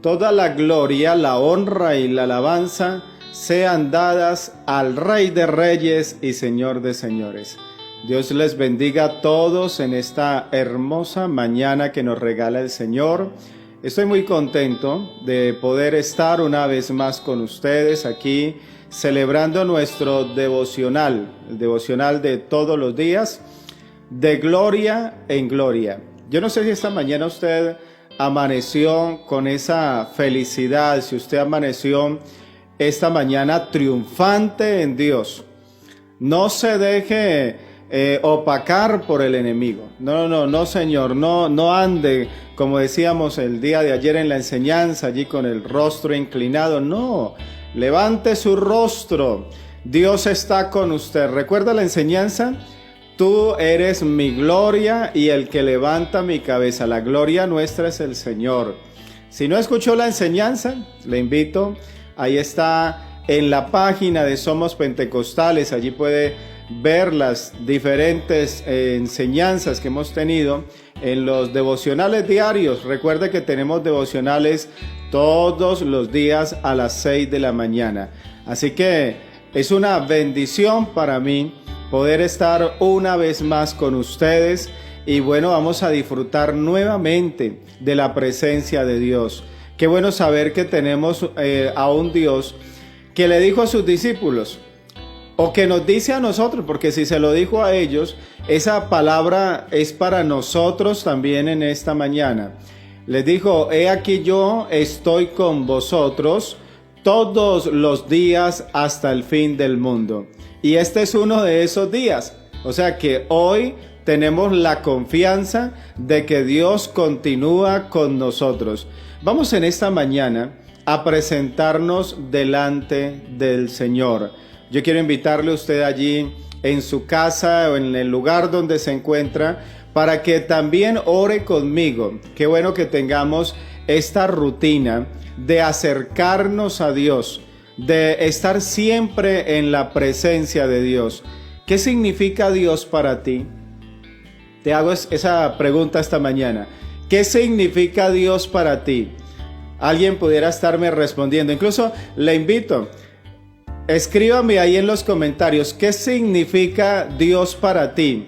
toda la gloria, la honra y la alabanza sean dadas al Rey de Reyes y Señor de Señores. Dios les bendiga a todos en esta hermosa mañana que nos regala el Señor. Estoy muy contento de poder estar una vez más con ustedes aquí celebrando nuestro devocional, el devocional de todos los días, de gloria en gloria. Yo no sé si esta mañana usted amaneció con esa felicidad, si usted amaneció esta mañana triunfante en Dios. No se deje opacar por el enemigo. No, Señor, no ande, como decíamos el día de ayer en la enseñanza, allí con el rostro inclinado. No, levante su rostro. Dios está con usted. ¿Recuerda la enseñanza? Tú eres mi gloria y el que levanta mi cabeza. La gloria nuestra es el Señor. Si no escuchó la enseñanza, le invito, ahí está en la página de Somos Pentecostales, allí puede ver las diferentes enseñanzas que hemos tenido en los devocionales diarios. Recuerde que tenemos devocionales todos los días a las 6 de la mañana. Así que es una bendición para mí poder estar una vez más con ustedes y bueno, vamos a disfrutar nuevamente de la presencia de Dios. Qué bueno saber que tenemos a un Dios que le dijo a sus discípulos, o que nos dice a nosotros, porque si se lo dijo a ellos, esa palabra es para nosotros también en esta mañana. Les dijo, he aquí yo estoy con vosotros todos los días hasta el fin del mundo. Y este es uno de esos días. O sea que hoy tenemos la confianza de que Dios continúa con nosotros. Vamos en esta mañana a presentarnos delante del Señor. Yo quiero invitarle a usted allí en su casa o en el lugar donde se encuentra para que también ore conmigo. Qué bueno que tengamos esta rutina de acercarnos a Dios, de estar siempre en la presencia de Dios. ¿Qué significa Dios para ti? Te hago esa pregunta esta mañana. ¿Qué significa Dios para ti? Alguien pudiera estarme respondiendo. Incluso le invito, escríbame ahí en los comentarios, ¿qué significa Dios para ti?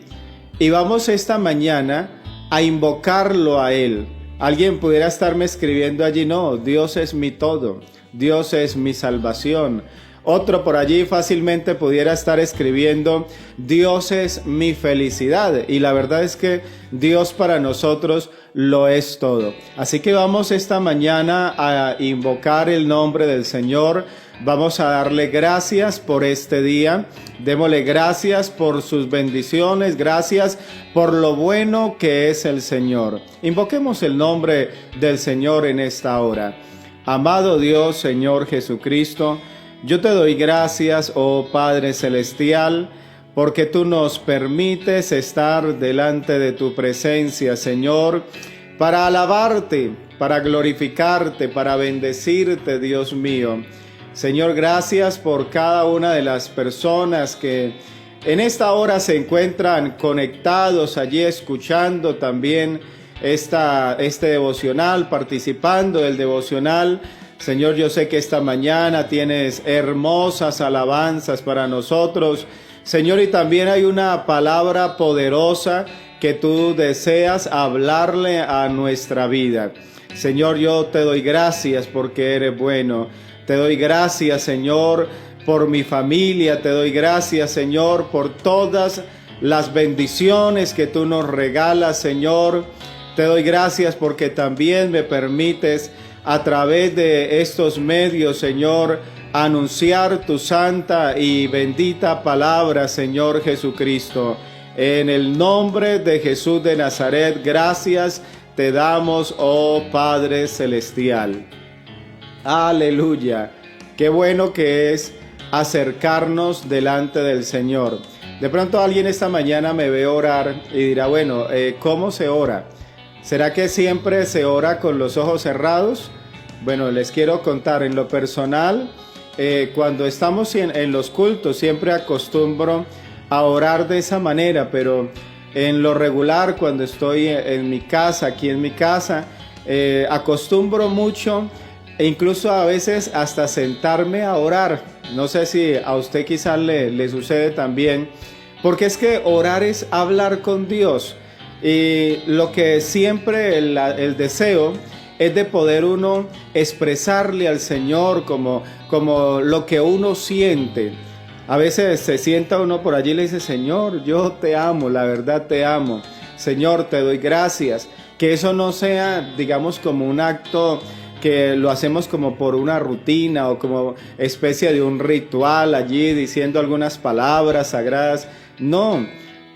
Y vamos esta mañana a invocarlo a Él. Alguien pudiera estarme escribiendo allí, no, Dios es mi todo, Dios es mi salvación. Otro por allí fácilmente pudiera estar escribiendo, Dios es mi felicidad. Y la verdad es que Dios para nosotros lo es todo. Así que vamos esta mañana a invocar el nombre del Señor. Vamos a darle gracias por este día. Démosle gracias por sus bendiciones. Gracias por lo bueno que es el Señor. Invoquemos el nombre del Señor en esta hora. Amado Dios, Señor Jesucristo, yo te doy gracias, oh Padre Celestial, porque tú nos permites estar delante de tu presencia, Señor, para alabarte, para glorificarte, para bendecirte, Dios mío. Señor, gracias por cada una de las personas que en esta hora se encuentran conectados allí, escuchando también este devocional, participando del devocional. Señor, yo sé que esta mañana tienes hermosas alabanzas para nosotros, Señor, y también hay una palabra poderosa que tú deseas hablarle a nuestra vida. Señor, yo te doy gracias porque eres bueno. Te doy gracias, Señor, por mi familia. Te doy gracias, Señor, por todas las bendiciones que tú nos regalas, Señor. Te doy gracias porque también me permites a través de estos medios, Señor, anunciar tu santa y bendita palabra, Señor Jesucristo. En el nombre de Jesús de Nazaret, gracias te damos, oh Padre Celestial. Aleluya. Qué bueno que es acercarnos delante del Señor. De pronto alguien esta mañana me ve orar y dirá, bueno, ¿cómo se ora? ¿Será que siempre se ora con los ojos cerrados? Bueno, les quiero contar en lo personal, cuando estamos en los cultos siempre acostumbro a orar de esa manera, pero en lo regular cuando estoy en mi casa, aquí en mi casa, acostumbro mucho e incluso a veces hasta sentarme a orar. No sé si a usted quizás le sucede también, porque es que orar es hablar con Dios. Y lo que siempre el deseo es de poder uno expresarle al Señor como lo que uno siente. A veces se sienta uno por allí y le dice: Señor, yo te amo, la verdad te amo. Señor, te doy gracias. Que eso no sea, digamos, como un acto que lo hacemos como por una rutina o como especie de un ritual allí diciendo algunas palabras sagradas. No,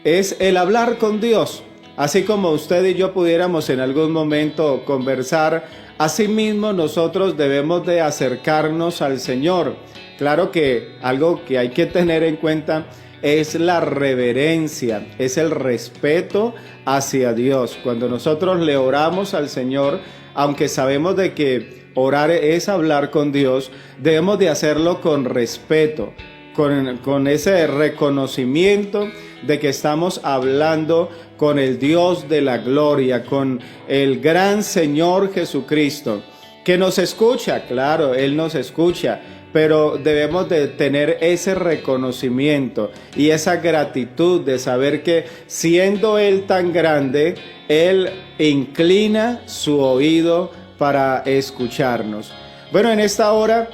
es el hablar con Dios. Así como usted y yo pudiéramos en algún momento conversar, asimismo nosotros debemos de acercarnos al Señor. Claro que algo que hay que tener en cuenta es la reverencia, es el respeto hacia Dios. Cuando nosotros le oramos al Señor, aunque sabemos de que orar es hablar con Dios, debemos de hacerlo con respeto, con ese reconocimiento de que estamos hablando con el Dios de la gloria, con el gran Señor Jesucristo, que nos escucha. Claro, Él nos escucha, pero debemos de tener ese reconocimiento y esa gratitud de saber que siendo Él tan grande, Él inclina su oído para escucharnos. Bueno, en esta hora,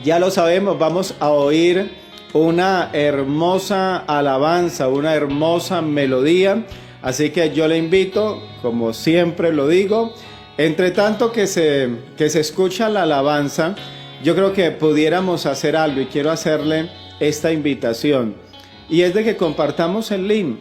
ya lo sabemos, vamos a oír una hermosa alabanza, una hermosa melodía. Así que yo le invito, como siempre lo digo, entre tanto que se escucha la alabanza, yo creo que pudiéramos hacer algo y quiero hacerle esta invitación. Y es de que compartamos el link.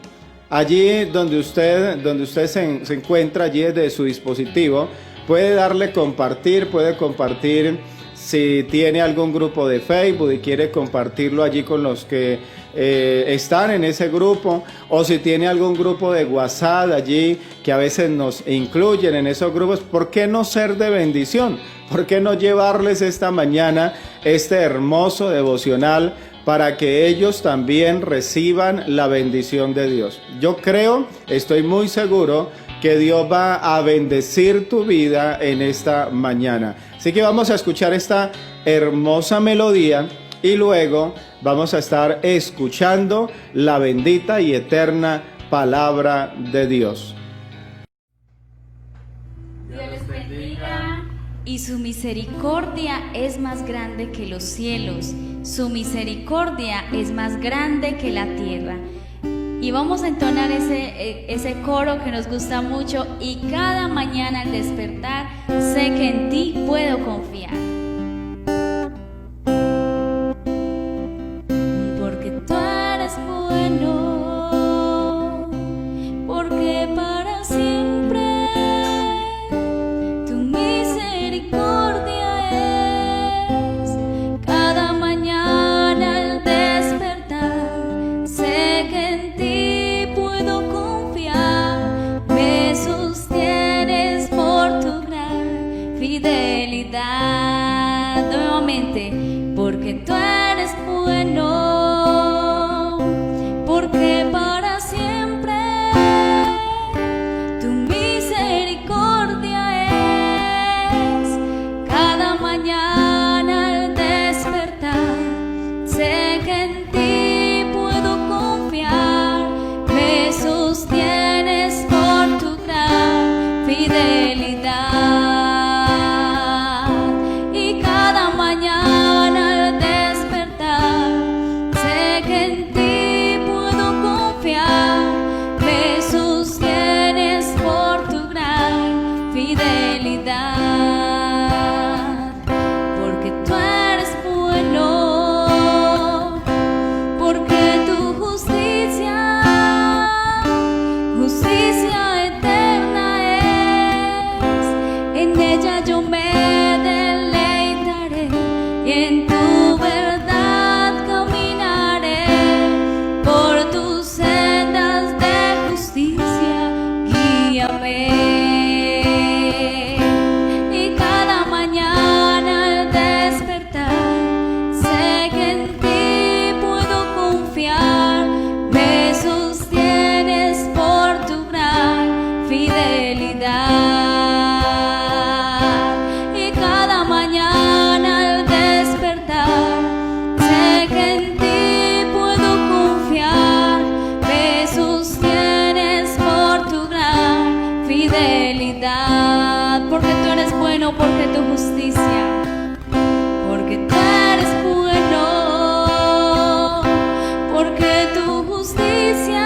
Allí donde usted se encuentra, allí desde su dispositivo, puede darle compartir, puede compartir si tiene algún grupo de Facebook y quiere compartirlo allí con los que están en ese grupo, o si tiene algún grupo de WhatsApp allí que a veces nos incluyen en esos grupos. ¿Por qué no ser de bendición? ¿Por qué no llevarles esta mañana este hermoso devocional para que ellos también reciban la bendición de Dios? Yo creo, estoy muy seguro que Dios va a bendecir tu vida en esta mañana. Así que vamos a escuchar esta hermosa melodía y luego vamos a estar escuchando la bendita y eterna palabra de Dios. Dios les bendiga. Y su misericordia es más grande que los cielos, su misericordia es más grande que la tierra. Y vamos a entonar ese coro que nos gusta mucho: y cada mañana al despertar sé que en ti puedo confiar. Porque tú eres bueno, porque para siempre tu misericordia es. Cada mañana al despertar sé que en ti puedo confiar. Me sostienes por tu gran fidelidad. fidelidad, porque tú eres bueno, porque tu justicia, porque tú eres bueno, porque tu justicia,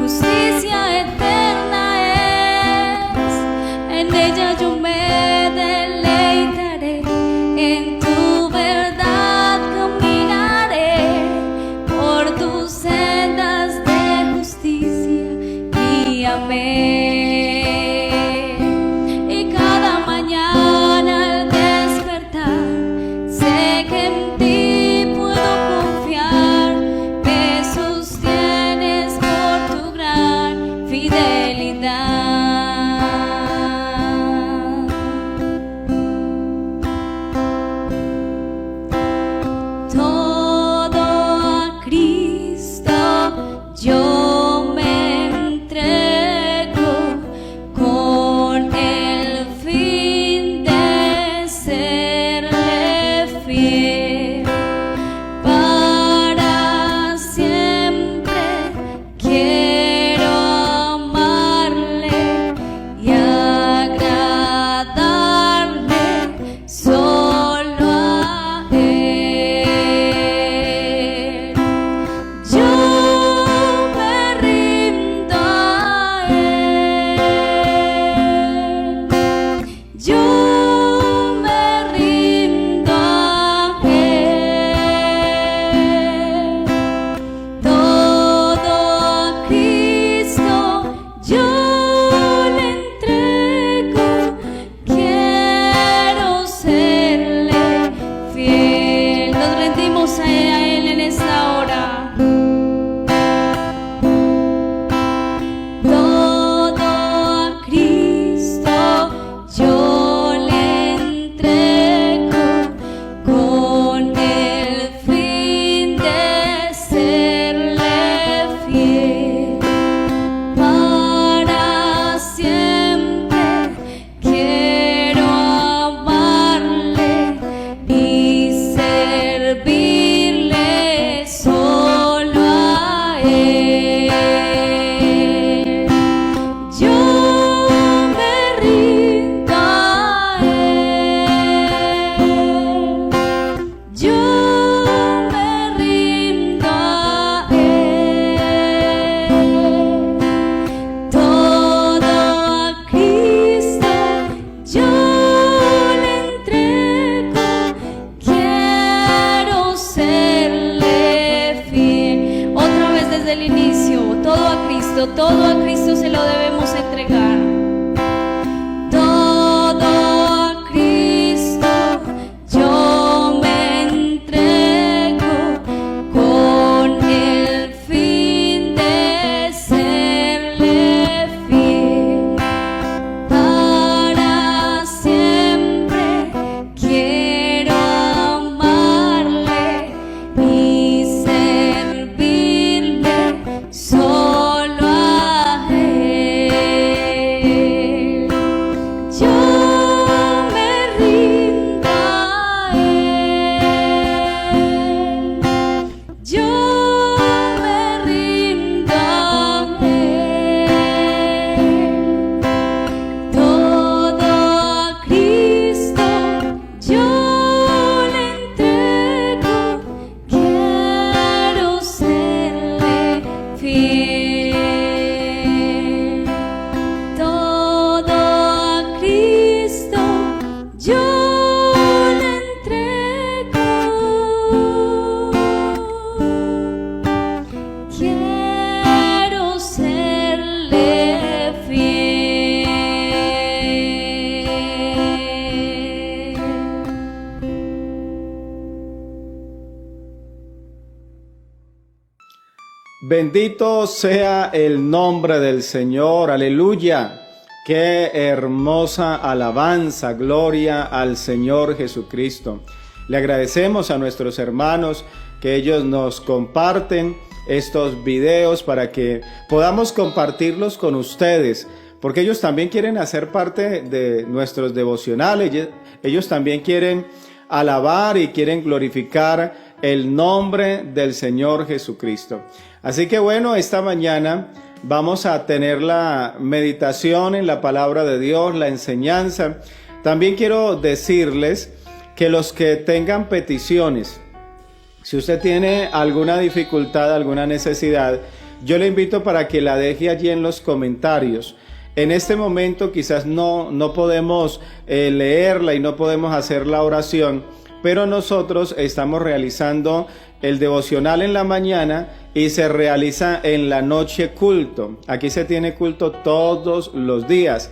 justicia eterna es, en ella yo me deleitaré, en tu verdad caminaré, por tus sendas de justicia, guíame. Y cada mañana al despertar, sé que en ti puedo confiar, me sostienes por tu gran fidelidad. Todo a Cristo yo me entrego, con el fin de serle fiel. Para siempre quiero amarle y agradarle solo a Él. Yo me rindo a Él. Yo me rindo a Él. Todo a Cristo yo le entrego. Quiero serle fiel. Nos rendimos a Él en esta hora. Todo a Cristo yo le entrego, con el fin de serle fiel. Para siempre quiero amarle y servirle solo a Él. Yo me rindo a Él. Yo me rindo a Él. Todo a Cristo yo le entrego. Quiero serle fiel. Otra vez desde el inicio, todo a Cristo se lo debemos entregar. Todo a Cristo yo me entrego, con el fin de serle fiel. Para siempre quiero amarle y servirle solo a Él. Yo me rindo a Él. Yo me rindo a Él. Todo a Cristo yo le entrego. Quiero serle fiel. Todo a Cristo yo le entrego. Quiero serle fiel. Bendito sea el nombre del Señor, aleluya. Qué hermosa alabanza, gloria al Señor Jesucristo. Le agradecemos a nuestros hermanos que ellos nos comparten estos videos para que podamos compartirlos con ustedes, porque ellos también quieren hacer parte de nuestros devocionales, ellos también quieren alabar y quieren glorificar el nombre del Señor Jesucristo. Así que bueno, esta mañana vamos a tener la meditación en la palabra de Dios, la enseñanza. También quiero decirles que los que tengan peticiones, si usted tiene alguna dificultad, alguna necesidad, yo le invito para que la deje allí en los comentarios. En este momento quizás no podemos leerla y no podemos hacer la oración, pero nosotros estamos realizando el devocional en la mañana y se realiza en la noche culto. Aquí se tiene culto todos los días,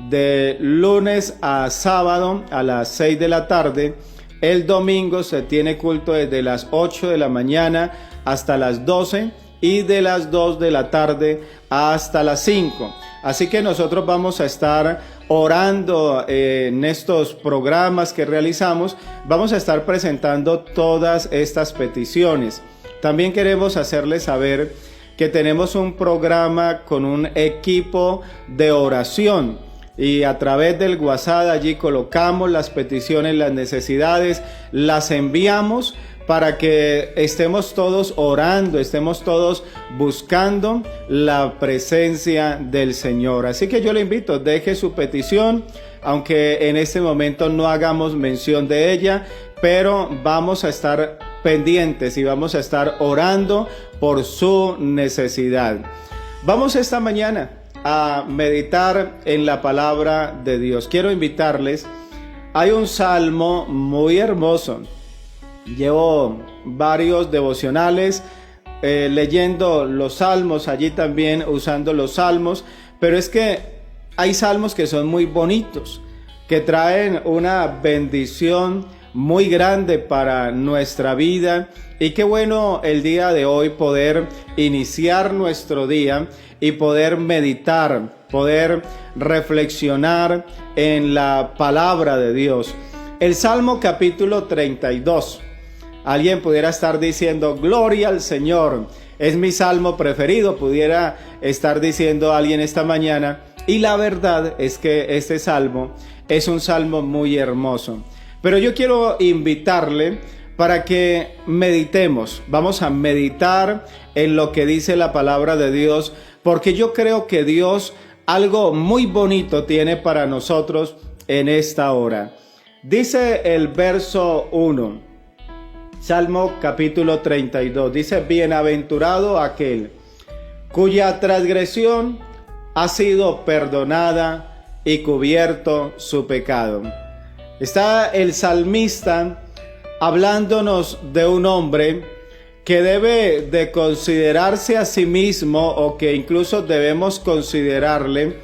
de lunes a sábado a las 6 de la tarde. El domingo se tiene culto desde las 8 de la mañana hasta las 12 y de las 2 de la tarde hasta las 5. Así que nosotros vamos a estar orando en estos programas que realizamos. Vamos a estar presentando todas estas peticiones. También queremos hacerles saber que tenemos un programa con un equipo de oración. Y a través del WhatsApp allí colocamos las peticiones, las necesidades, las enviamos para que estemos todos orando, estemos todos buscando la presencia del Señor. Así que yo le invito, deje su petición, aunque en este momento no hagamos mención de ella, pero vamos a estar pendientes y vamos a estar orando por su necesidad. Vamos esta mañana a meditar en la palabra de Dios. Quiero invitarles, hay un salmo muy hermoso. Llevo varios devocionales leyendo los salmos, allí también usando los salmos, pero es que hay salmos que son muy bonitos, que traen una bendición muy grande para nuestra vida. Y qué bueno el día de hoy poder iniciar nuestro día y poder meditar, poder reflexionar en la palabra de Dios. El Salmo capítulo 32. Alguien pudiera estar diciendo, gloria al Señor, es mi salmo preferido, pudiera estar diciendo alguien esta mañana. Y la verdad es que este salmo es un salmo muy hermoso. Pero yo quiero invitarle para que meditemos. Vamos a meditar en lo que dice la palabra de Dios, porque yo creo que Dios algo muy bonito tiene para nosotros en esta hora. Dice el verso 1, Salmo capítulo 32, dice, bienaventurado aquel cuya transgresión ha sido perdonada y cubierto su pecado. Está el salmista hablándonos de un hombre que debe de considerarse a sí mismo, o que incluso debemos considerarle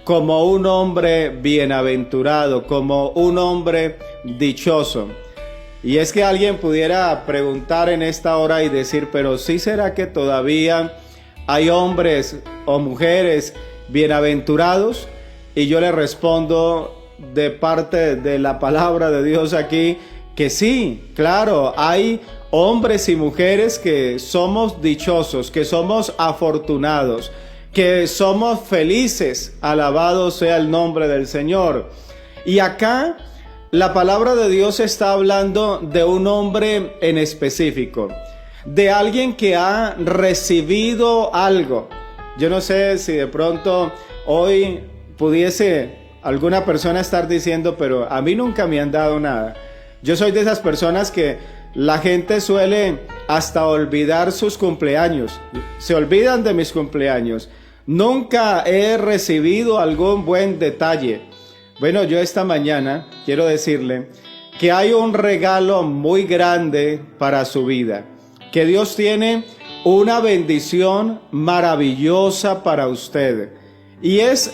como un hombre bienaventurado, como un hombre dichoso. Y es que alguien pudiera preguntar en esta hora y decir, pero ¿sí será que todavía hay hombres o mujeres bienaventurados? Y yo le respondo de parte de la palabra de Dios aquí, que sí, claro, hay hombres y mujeres que somos dichosos, que somos afortunados, que somos felices, alabado sea el nombre del Señor. Y acá la palabra de Dios está hablando de un hombre en específico, de alguien que ha recibido algo. Yo no sé si de pronto hoy pudiese alguna persona estar diciendo, pero a mí nunca me han dado nada. Yo soy de esas personas que la gente suele hasta olvidar sus cumpleaños. Se olvidan de mis cumpleaños. Nunca he recibido algún buen detalle. Bueno, yo esta mañana quiero decirle que hay un regalo muy grande para su vida. Que Dios tiene una bendición maravillosa para usted. Y es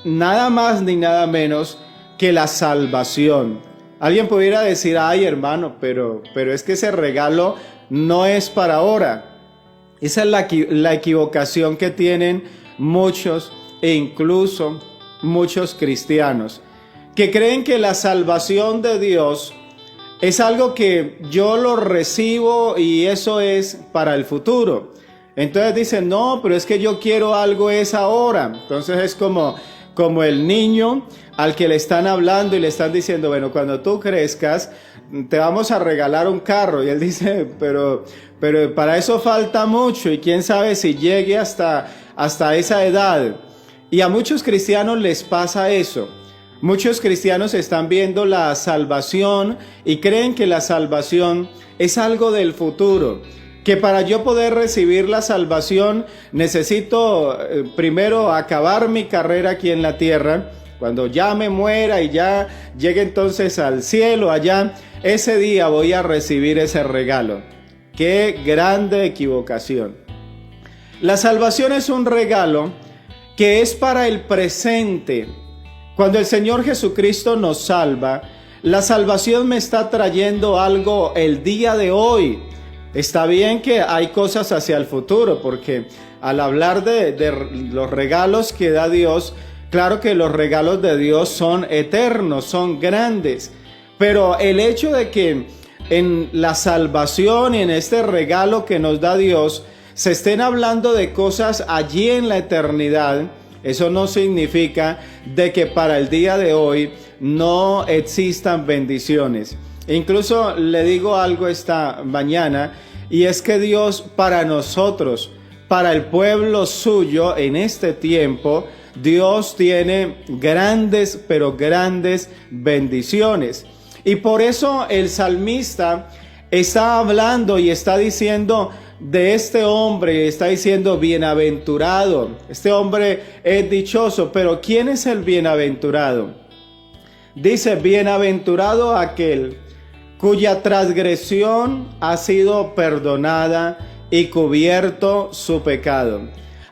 nada más ni nada menos que la salvación. Alguien pudiera decir, ay hermano, pero es que ese regalo no es para ahora. Esa es la equivocación que tienen muchos, e incluso muchos cristianos, que creen que la salvación de Dios es algo que yo lo recibo y eso es para el futuro. Entonces dicen, no, pero es que yo quiero algo es ahora. Entonces es como el niño al que le están hablando y le están diciendo, bueno, cuando tú crezcas te vamos a regalar un carro. Y él dice, pero para eso falta mucho y quién sabe si llegue hasta hasta esa edad. Y a muchos cristianos les pasa eso. Muchos cristianos están viendo la salvación y creen que la salvación es algo del futuro. Que para yo poder recibir la salvación necesito primero acabar mi carrera aquí en la tierra. Cuando ya me muera y ya llegue entonces al cielo allá, ese día voy a recibir ese regalo. ¡Qué grande equivocación! La salvación es un regalo que es para el presente. Cuando el Señor Jesucristo nos salva, la salvación me está trayendo algo el día de hoy. Está bien que hay cosas hacia el futuro, porque al hablar de los regalos que da Dios, claro que los regalos de Dios son eternos, son grandes, pero el hecho de que en la salvación y en este regalo que nos da Dios se estén hablando de cosas allí en la eternidad, eso no significa de que para el día de hoy no existan bendiciones. Incluso le digo algo esta mañana, y es que Dios para nosotros, para el pueblo suyo en este tiempo, Dios tiene grandes, pero grandes bendiciones. Y por eso el salmista está hablando y está diciendo de este hombre, está diciendo bienaventurado. Este hombre es dichoso, pero ¿quién es el bienaventurado? Dice, bienaventurado aquel cuya transgresión ha sido perdonada y cubierto su pecado.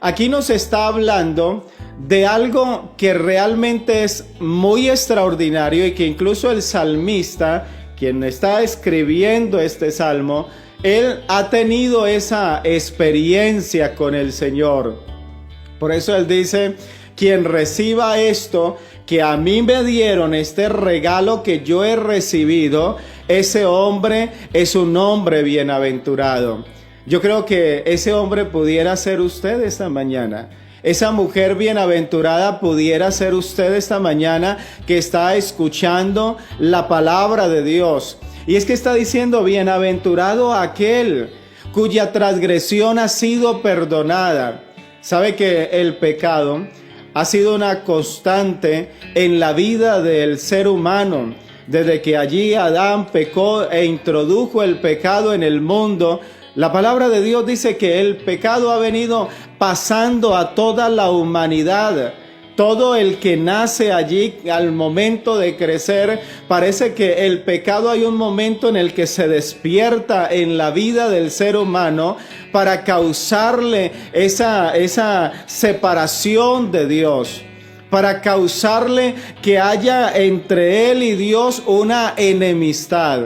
Aquí nos está hablando de algo que realmente es muy extraordinario y que incluso el salmista, quien está escribiendo este salmo, él ha tenido esa experiencia con el Señor. Por eso él dice, quien reciba esto que a mí me dieron, este regalo que yo he recibido, ese hombre es un hombre bienaventurado. Yo creo que ese hombre pudiera ser usted esta mañana. Esa mujer bienaventurada pudiera ser usted esta mañana que está escuchando la palabra de Dios. Y es que está diciendo, bienaventurado aquel cuya transgresión ha sido perdonada. Sabe que el pecado ha sido una constante en la vida del ser humano. Desde que allí Adán pecó e introdujo el pecado en el mundo, la palabra de Dios dice que el pecado ha venido pasando a toda la humanidad. Todo el que nace allí al momento de crecer, parece que el pecado hay un momento en el que se despierta en la vida del ser humano para causarle esa separación de Dios, para causarle que haya entre él y Dios una enemistad.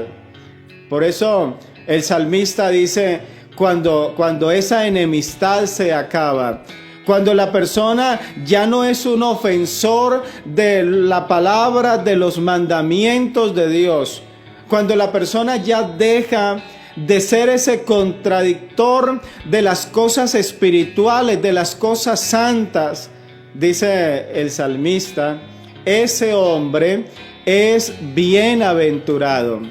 Por eso el salmista dice, cuando esa enemistad se acaba, cuando la persona ya no es un ofensor de la palabra, de los mandamientos de Dios, cuando la persona ya deja de ser ese contradictor de las cosas espirituales, de las cosas santas, dice el salmista, ese hombre es bienaventurado.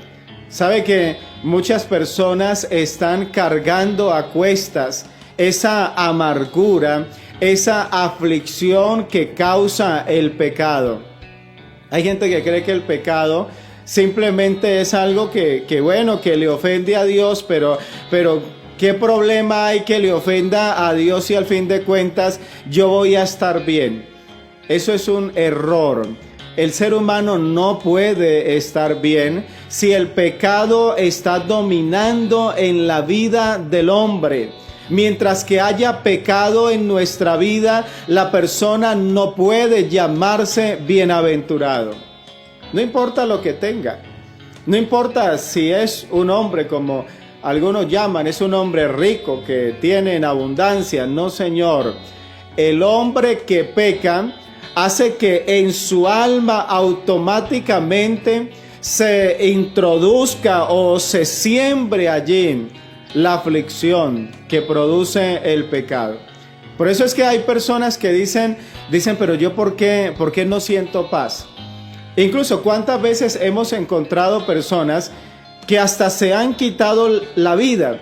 Sabe que muchas personas están cargando a cuestas esa amargura, esa aflicción que causa el pecado. Hay gente que cree que el pecado simplemente es algo que le ofende a Dios, pero ¿qué problema hay que le ofenda a Dios si al fin de cuentas yo voy a estar bien? Eso es un error. El ser humano no puede estar bien si el pecado está dominando en la vida del hombre. Mientras que haya pecado en nuestra vida, la persona no puede llamarse bienaventurado. No importa lo que tenga. No importa si es un hombre, como algunos llaman, es un hombre rico que tiene en abundancia. No, señor. El hombre que peca hace que en su alma automáticamente se introduzca o se siembre allí la aflicción que produce el pecado. Por eso es que hay personas que dicen, pero yo ¿por qué no siento paz? Incluso cuántas veces hemos encontrado personas que hasta se han quitado la vida,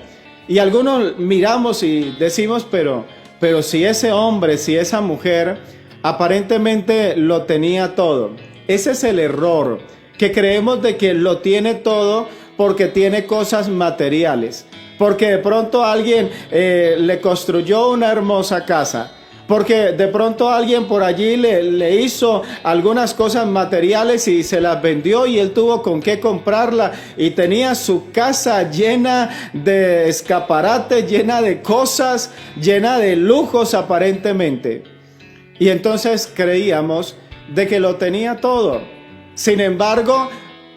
y algunos miramos y decimos, pero Pero si ese hombre, si esa mujer, aparentemente lo tenía todo. Ese es el error, que creemos de que lo tiene todo porque tiene cosas materiales. Porque de pronto alguien le construyó una hermosa casa. Porque de pronto alguien por allí le hizo algunas cosas materiales y se las vendió y él tuvo con qué comprarla. Y tenía su casa llena de escaparates, llena de cosas, llena de lujos aparentemente. Y entonces creíamos de que lo tenía todo. Sin embargo,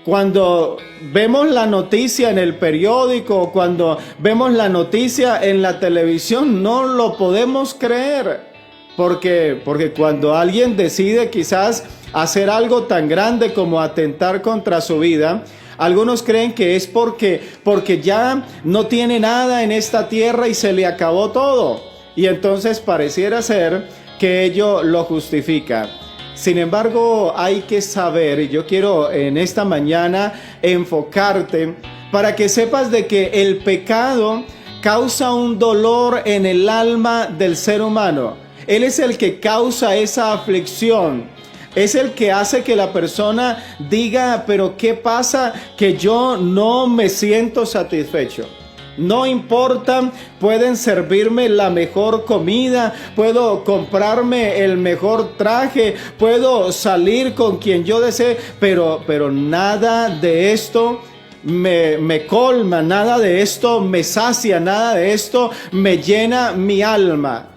cuando vemos la noticia en el periódico, cuando vemos la noticia en la televisión, no lo podemos creer. Porque cuando alguien decide quizás hacer algo tan grande como atentar contra su vida, algunos creen que es porque ya no tiene nada en esta tierra y se le acabó todo. Y entonces pareciera ser que ello lo justifica. Sin embargo, hay que saber, y yo quiero en esta mañana enfocarte para que sepas de que el pecado causa un dolor en el alma del ser humano. Él es el que causa esa aflicción. Es el que hace que la persona diga, pero ¿qué pasa? Que yo no me siento satisfecho. No importa, pueden servirme la mejor comida, puedo comprarme el mejor traje, puedo salir con quien yo desee, pero nada de esto me colma, nada de esto me sacia, nada de esto me llena mi alma.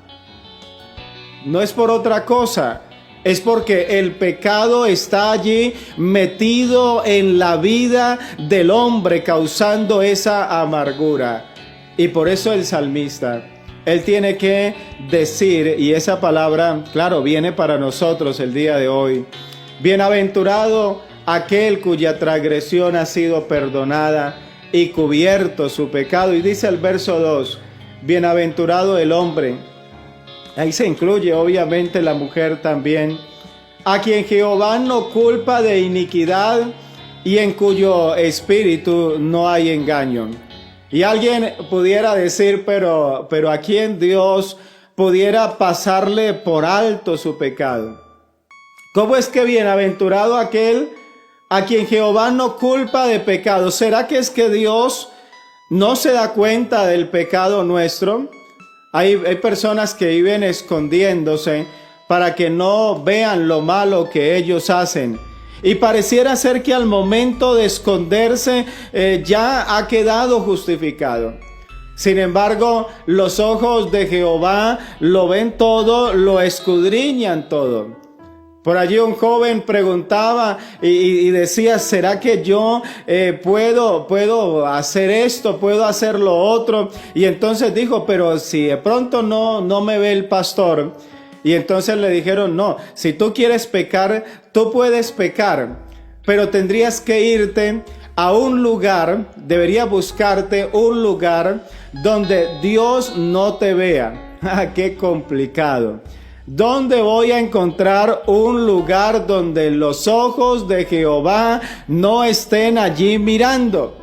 No es por otra cosa, es porque el pecado está allí metido en la vida del hombre, causando esa amargura. Y por eso el salmista, él tiene que decir, y esa palabra, claro, viene para nosotros el día de hoy: bienaventurado aquel cuya transgresión ha sido perdonada y cubierto su pecado. Y dice el verso 2, bienaventurado el hombre. Ahí se incluye obviamente la mujer también, a quien Jehová no culpa de iniquidad y en cuyo espíritu no hay engaño. Y alguien pudiera decir, pero ¿a quién Dios pudiera pasarle por alto su pecado? ¿Cómo es que bienaventurado aquel a quien Jehová no culpa de pecado? ¿Será que es que Dios no se da cuenta del pecado nuestro? Hay personas que viven escondiéndose para que no vean lo malo que ellos hacen. Y pareciera ser que al momento de esconderse ya ha quedado justificado. Sin embargo, los ojos de Jehová lo ven todo, lo escudriñan todo. Por allí un joven preguntaba y decía, ¿será que yo puedo hacer esto, puedo hacer lo otro? Y entonces dijo, pero si de pronto no me ve el pastor. Y entonces le dijeron, no, si tú quieres pecar, tú puedes pecar, pero tendrías que irte a un lugar, deberías buscarte un lugar donde Dios no te vea. ¡Qué complicado! ¿Dónde voy a encontrar un lugar donde los ojos de Jehová no estén allí mirando?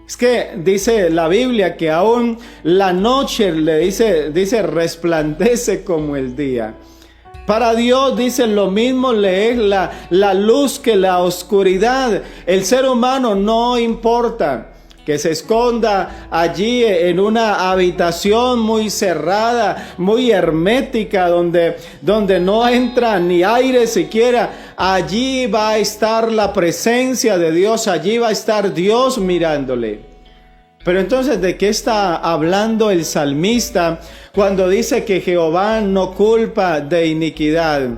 Es que dice la Biblia que aún la noche dice resplandece como el día. Para Dios, dice, lo mismo le es la luz que la oscuridad. El ser humano no importa que se esconda allí en una habitación muy cerrada, muy hermética, donde no entra ni aire siquiera. Allí va a estar la presencia de Dios, allí va a estar Dios mirándole. Pero entonces, ¿de qué está hablando el salmista cuando dice que Jehová no culpa de iniquidad?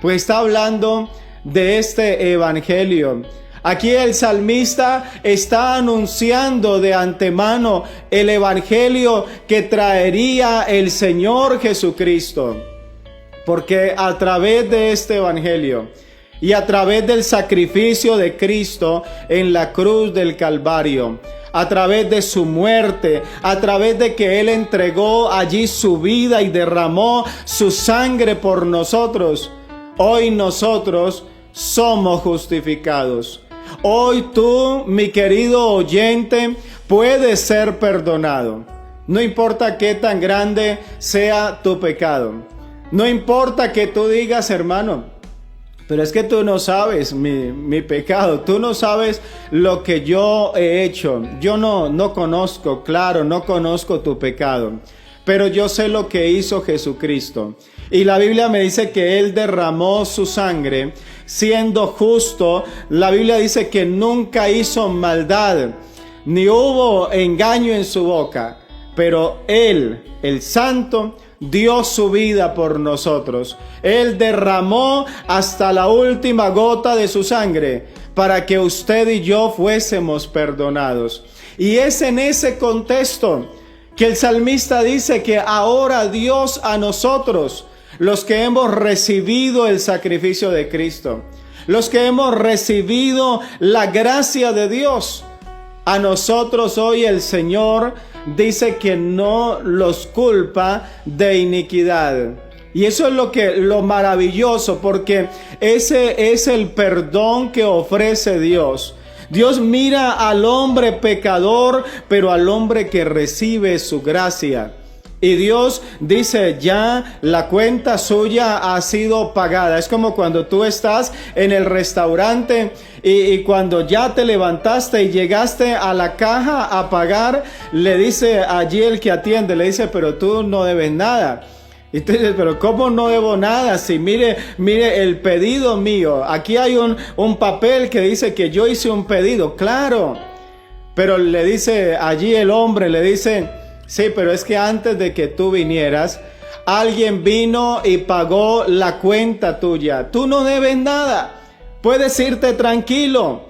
Pues está hablando de este evangelio. Aquí el salmista está anunciando de antemano el evangelio que traería el Señor Jesucristo. Porque a través de este evangelio y a través del sacrificio de Cristo en la cruz del Calvario, a través de su muerte, a través de que Él entregó allí su vida y derramó su sangre por nosotros, hoy nosotros somos justificados. Hoy tú, mi querido oyente, puedes ser perdonado. No importa qué tan grande sea tu pecado. No importa que tú digas, hermano, pero es que tú no sabes mi pecado, tú no sabes lo que yo he hecho. Yo no conozco, claro, no conozco tu pecado, pero yo sé lo que hizo Jesucristo. Y la Biblia me dice que Él derramó su sangre siendo justo. La Biblia dice que nunca hizo maldad, ni hubo engaño en su boca. Pero Él, el Santo, dio su vida por nosotros. Él derramó hasta la última gota de su sangre para que usted y yo fuésemos perdonados. Y es en ese contexto que el salmista dice que ahora Dios a nosotros, los que hemos recibido el sacrificio de Cristo, los que hemos recibido la gracia de Dios, a nosotros hoy el Señor dice que no los culpa de iniquidad. Y eso es lo maravilloso, porque ese es el perdón que ofrece Dios. Dios mira al hombre pecador, pero al hombre que recibe su gracia. Y Dios dice, ya la cuenta suya ha sido pagada. Es como cuando tú estás en el restaurante y cuando ya te levantaste y llegaste a la caja a pagar, le dice allí el que atiende, le dice, pero tú no debes nada. Y tú dices, pero ¿cómo no debo nada? Si mire el pedido mío. Aquí hay un papel que dice que yo hice un pedido. Claro. Pero le dice allí el hombre, le dice, sí, pero es que antes de que tú vinieras, alguien vino y pagó la cuenta tuya. Tú no debes nada. Puedes irte tranquilo.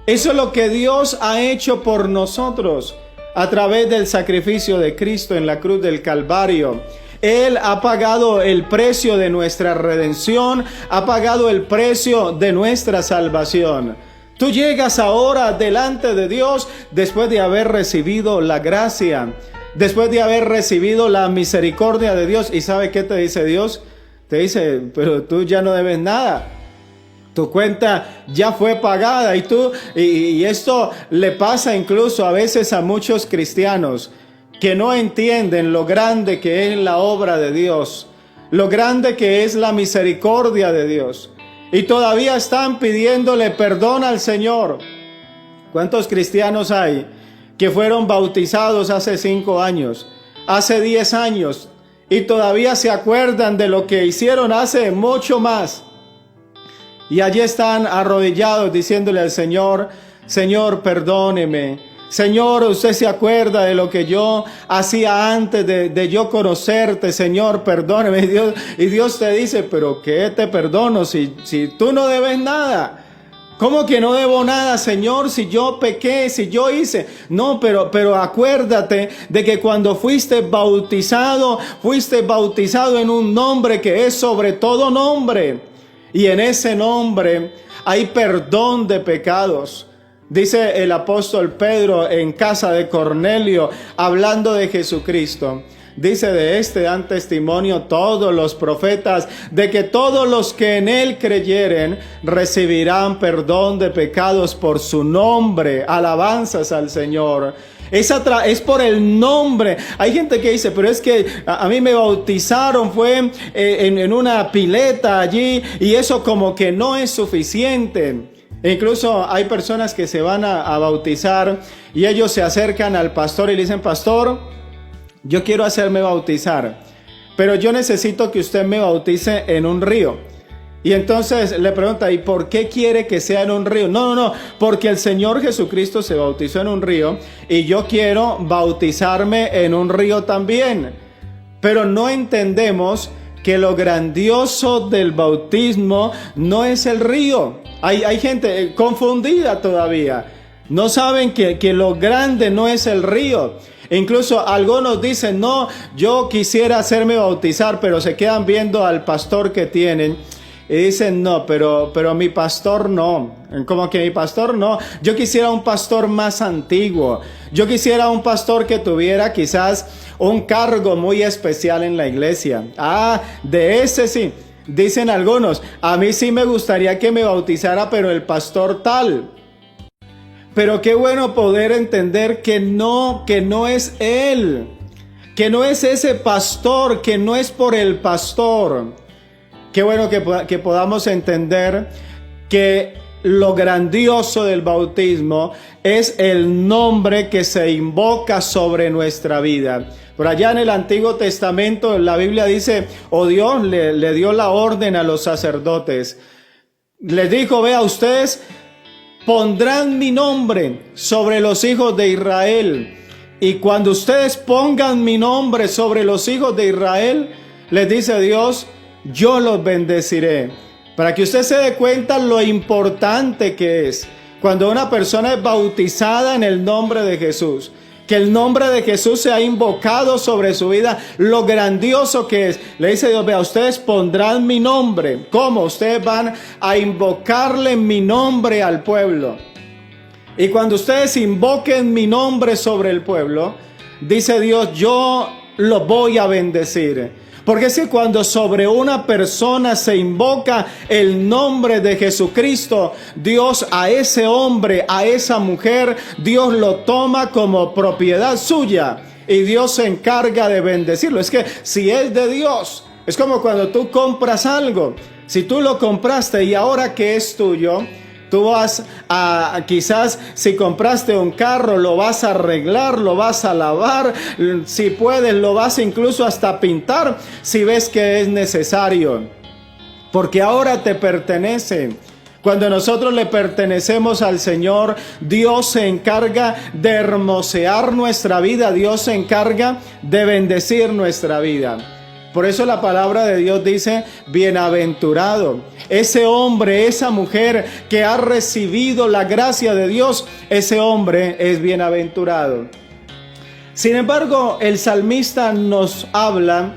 Eso es lo que Dios ha hecho por nosotros a través del sacrificio de Cristo en la cruz del Calvario. Él ha pagado el precio de nuestra redención, ha pagado el precio de nuestra salvación. Tú llegas ahora delante de Dios después de haber recibido la gracia, después de haber recibido la misericordia de Dios. ¿Y sabe qué te dice Dios? Te dice, pero tú ya no debes nada. Tu cuenta ya fue pagada. Y esto le pasa incluso a veces a muchos cristianos que no entienden lo grande que es la obra de Dios, lo grande que es la misericordia de Dios. Y todavía están pidiéndole perdón al Señor. ¿Cuántos cristianos hay que fueron bautizados hace 5 años, hace 10 años, y todavía se acuerdan de lo que hicieron hace mucho más? Y allí están arrodillados diciéndole al Señor, Señor, perdóneme. Señor, usted se acuerda de lo que yo hacía antes de yo conocerte. Señor, perdóneme. Y Dios te dice, pero ¿qué te perdono si tú no debes nada? ¿Cómo que no debo nada, Señor? Si yo pequé, si yo hice. No, pero acuérdate de que cuando fuiste bautizado en un nombre que es sobre todo nombre. Y en ese nombre hay perdón de pecados. Dice el apóstol Pedro en casa de Cornelio, hablando de Jesucristo. Dice, de este dan testimonio todos los profetas, de que todos los que en él creyeren recibirán perdón de pecados por su nombre. Alabanzas al Señor. Es por el nombre. Hay gente que dice, pero es que a mí me bautizaron, fue en una pileta allí, y eso como que no es suficiente. Incluso hay personas que se van a bautizar y ellos se acercan al pastor y le dicen, pastor, yo quiero hacerme bautizar, pero yo necesito que usted me bautice en un río. Y entonces le pregunta, ¿y por qué quiere que sea en un río? No, porque el Señor Jesucristo se bautizó en un río y yo quiero bautizarme en un río también. Pero no entendemos que lo grandioso del bautismo no es el río. Hay gente confundida todavía. No saben que lo grande no es el río. Incluso algunos dicen, no, yo quisiera hacerme bautizar, pero se quedan viendo al pastor que tienen y dicen, no, pero mi pastor no. Como que mi pastor no. Yo quisiera un pastor más antiguo. Yo quisiera un pastor que tuviera quizás un cargo muy especial en la iglesia. De ese sí. Dicen algunos, a mí sí me gustaría que me bautizara, pero el pastor tal. Pero qué bueno poder entender que no es él. que no es ese pastor, que no es por el pastor. Qué bueno que podamos entender que lo grandioso del bautismo es el nombre que se invoca sobre nuestra vida. Por allá en el Antiguo Testamento la Biblia dice, Dios le dio la orden a los sacerdotes. Les dijo, vea, ustedes pondrán mi nombre sobre los hijos de Israel. Y cuando ustedes pongan mi nombre sobre los hijos de Israel, les dice Dios, yo los bendeciré. Para que usted se dé cuenta lo importante que es cuando una persona es bautizada en el nombre de Jesús. Que el nombre de Jesús se ha invocado sobre su vida, lo grandioso que es. Le dice Dios, vea, ustedes pondrán mi nombre. ¿Cómo? Ustedes van a invocarle mi nombre al pueblo. Y cuando ustedes invoquen mi nombre sobre el pueblo, dice Dios, yo los voy a bendecir. Porque es que cuando sobre una persona se invoca el nombre de Jesucristo, Dios a ese hombre, a esa mujer, Dios lo toma como propiedad suya y Dios se encarga de bendecirlo. Es que si es de Dios, es como cuando tú compras algo. Si tú lo compraste y ahora que es tuyo, tú vas a, quizás si compraste un carro, lo vas a arreglar, lo vas a lavar, si puedes, lo vas incluso hasta pintar, si ves que es necesario, porque ahora te pertenece. Cuando nosotros le pertenecemos al Señor, Dios se encarga de hermosear nuestra vida, Dios se encarga de bendecir nuestra vida. Por eso la palabra de Dios dice, bienaventurado. Ese hombre, esa mujer que ha recibido la gracia de Dios, ese hombre es bienaventurado. Sin embargo, el salmista nos habla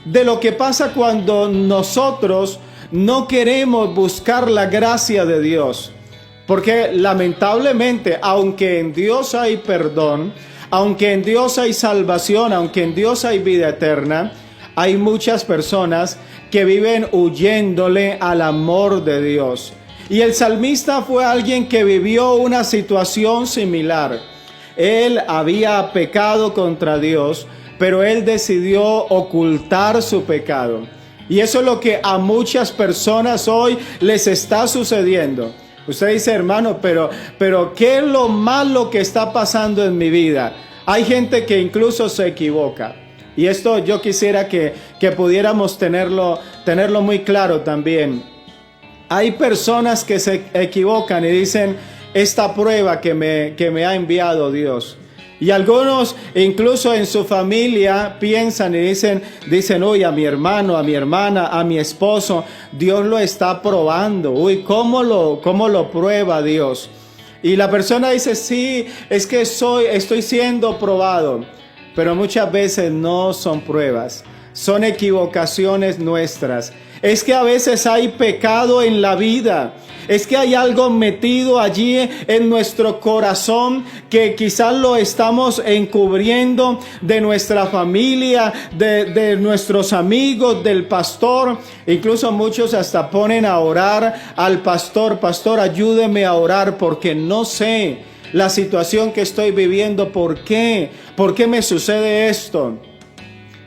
de lo que pasa cuando nosotros no queremos buscar la gracia de Dios. Porque lamentablemente, aunque en Dios hay perdón, aunque en Dios hay salvación, aunque en Dios hay vida eterna, hay muchas personas que viven huyéndole al amor de Dios. Y el salmista fue alguien que vivió una situación similar. Él había pecado contra Dios, pero él decidió ocultar su pecado. Y eso es lo que a muchas personas hoy les está sucediendo. Usted dice, hermano, pero ¿qué es lo malo que está pasando en mi vida? Hay gente que incluso se equivoca. Y esto yo quisiera que pudiéramos tenerlo muy claro también. Hay personas que se equivocan y dicen, esta prueba que me ha enviado Dios. Y algunos incluso en su familia piensan y dicen, uy, a mi hermano, a mi hermana, a mi esposo, Dios lo está probando. Uy, ¿cómo lo prueba Dios? Y la persona dice, sí, es que estoy siendo probado. Pero muchas veces no son pruebas, son equivocaciones nuestras. Es que a veces hay pecado en la vida. Es que hay algo metido allí en nuestro corazón que quizás lo estamos encubriendo de nuestra familia, de nuestros amigos, del pastor. Incluso muchos hasta ponen a orar al pastor. Pastor, ayúdeme a orar porque no sé la situación que estoy viviendo. ¿Por qué? ¿Por qué me sucede esto?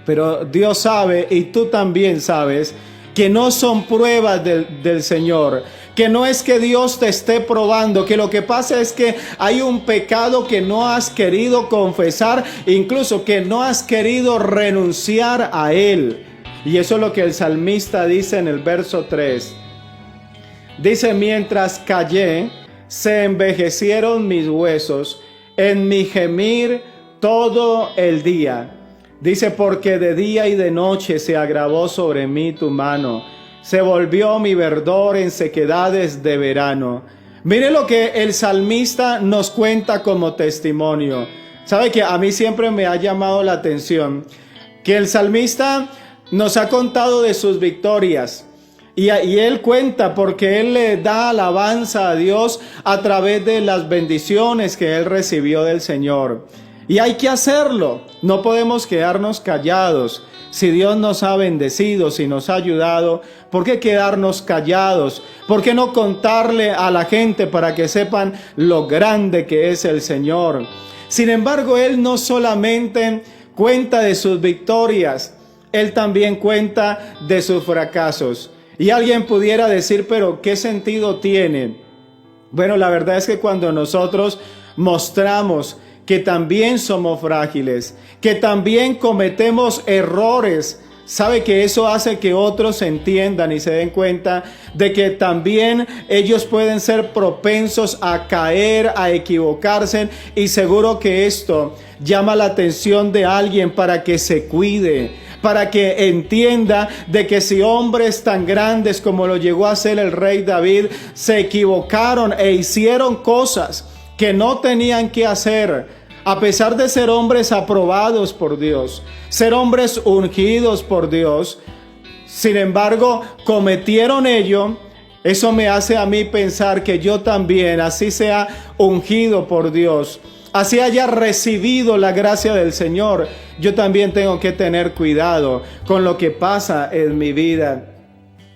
Pero Dios sabe, y tú también sabes, que no son pruebas del Señor, que no es que Dios te esté probando, que lo que pasa es que hay un pecado que no has querido confesar, incluso que no has querido renunciar a él. Y eso es lo que el salmista dice en el verso 3. Dice, mientras callé, se envejecieron mis huesos, en mi gemir todo el día. Dice, porque de día y de noche se agravó sobre mí tu mano, se volvió mi verdor en sequedades de verano. Mire lo que el salmista nos cuenta como testimonio. ¿Sabe que a mí siempre me ha llamado la atención que el salmista nos ha contado de sus victorias? Y él cuenta porque él le da alabanza a Dios a través de las bendiciones que él recibió del Señor. Y hay que hacerlo. No podemos quedarnos callados. Si Dios nos ha bendecido, si nos ha ayudado, ¿por qué quedarnos callados? ¿Por qué no contarle a la gente para que sepan lo grande que es el Señor? Sin embargo, él no solamente cuenta de sus victorias, Él también cuenta de sus fracasos. Y alguien pudiera decir, pero ¿qué sentido tiene? Bueno, la verdad es que cuando nosotros mostramos que también somos frágiles, que también cometemos errores, sabe que eso hace que otros entiendan y se den cuenta de que también ellos pueden ser propensos a caer, a equivocarse, y seguro que esto llama la atención de alguien para que se cuide, para que entienda de que si hombres tan grandes como lo llegó a ser el rey David se equivocaron e hicieron cosas que no tenían que hacer, a pesar de ser hombres aprobados por Dios, ser hombres ungidos por Dios, sin embargo, cometieron ello. Eso me hace a mí pensar que yo también, así sea ungido por Dios, así haya recibido la gracia del Señor, yo también tengo que tener cuidado con lo que pasa en mi vida.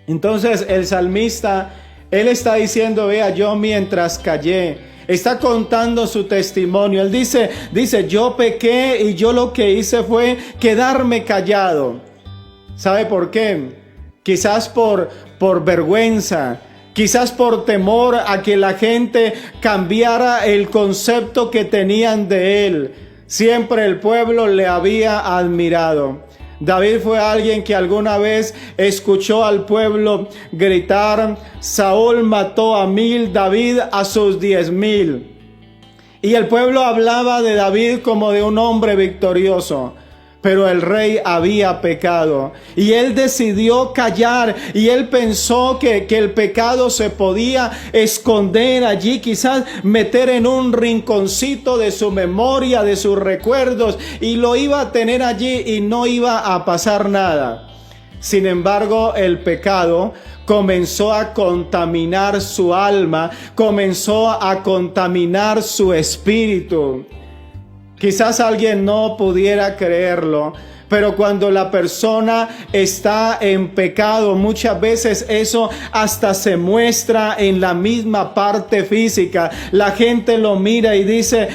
Entonces el salmista, él está diciendo, vea, yo mientras callé, está contando su testimonio. Él dice, yo pequé y yo lo que hice fue quedarme callado. ¿Sabe por qué? Quizás por vergüenza, quizás por temor a que la gente cambiara el concepto que tenían de él. Siempre el pueblo le había admirado. David fue alguien que alguna vez escuchó al pueblo gritar, Saúl mató a 1000, David a sus 10,000. Y el pueblo hablaba de David como de un hombre victorioso. Pero el rey había pecado y él decidió callar, y él pensó que el pecado se podía esconder allí, quizás meter en un rinconcito de su memoria, de sus recuerdos, y lo iba a tener allí y no iba a pasar nada. Sin embargo, el pecado comenzó a contaminar su alma, comenzó a contaminar su espíritu. Quizás alguien no pudiera creerlo, pero cuando la persona está en pecado, muchas veces eso hasta se muestra en la misma parte física. La gente lo mira y dice,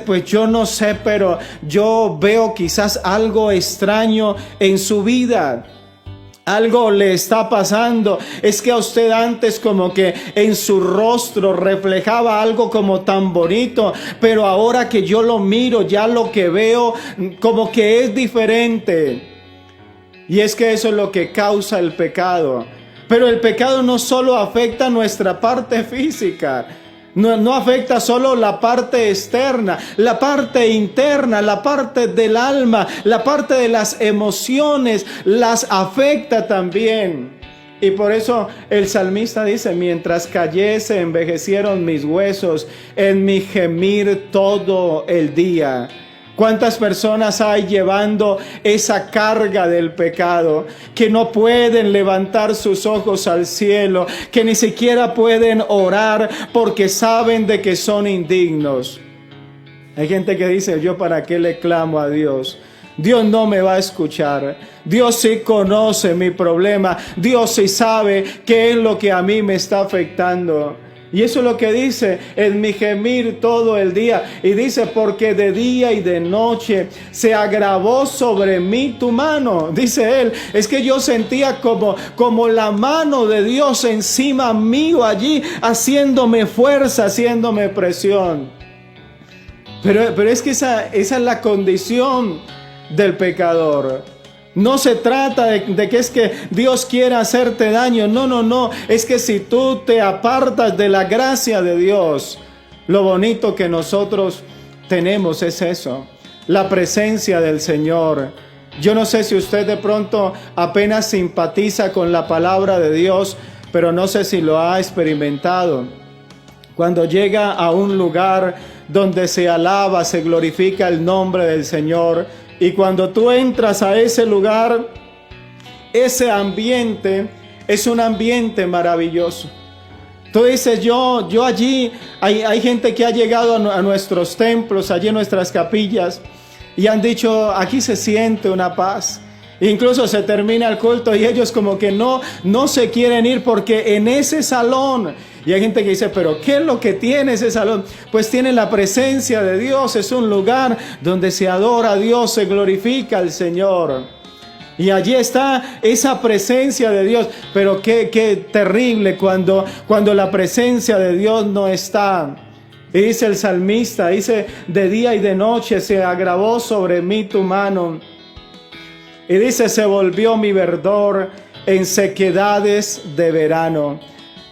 pues yo no sé, pero yo veo quizás algo extraño en su vida. Algo le está pasando. Es que a usted antes como que en su rostro reflejaba algo como tan bonito, pero ahora que yo lo miro, ya lo que veo como que es diferente. Y es que eso es lo que causa el pecado. Pero el pecado no solo afecta nuestra parte física, no afecta solo la parte externa, la parte interna, la parte del alma, la parte de las emociones, las afecta también. Y por eso el salmista dice, mientras callé se envejecieron mis huesos en mi gemir todo el día. ¿Cuántas personas hay llevando esa carga del pecado, que no pueden levantar sus ojos al cielo, que ni siquiera pueden orar porque saben de que son indignos? Hay gente que dice, yo para qué le clamo a Dios. Dios no me va a escuchar. Dios sí conoce mi problema. Dios sí sabe qué es lo que a mí me está afectando. Y eso es lo que dice, en mi gemir todo el día. Y dice, porque de día y de noche se agravó sobre mí tu mano. Dice él, es que yo sentía como la mano de Dios encima mío allí, haciéndome fuerza, haciéndome presión. Pero es que esa es la condición del pecador. No se trata de que es que Dios quiera hacerte daño. No. Es que si tú te apartas de la gracia de Dios, lo bonito que nosotros tenemos es eso, la presencia del Señor. Yo no sé si usted de pronto apenas simpatiza con la palabra de Dios, pero no sé si lo ha experimentado. Cuando llega a un lugar donde se alaba, se glorifica el nombre del Señor, y cuando tú entras a ese lugar, ese ambiente es un ambiente maravilloso. Tú dices, yo allí, hay gente que ha llegado a nuestros templos, allí en nuestras capillas, y han dicho, aquí se siente una paz. Incluso se termina el culto y ellos como que no se quieren ir porque en ese salón, y hay gente que dice, pero ¿qué es lo que tiene ese salón? Pues tiene la presencia de Dios, es un lugar donde se adora a Dios, se glorifica al Señor. Y allí está esa presencia de Dios, pero qué terrible cuando la presencia de Dios no está. Y dice el salmista, dice, de día y de noche se agravó sobre mí tu mano. Y dice, se volvió mi verdor en sequedades de verano.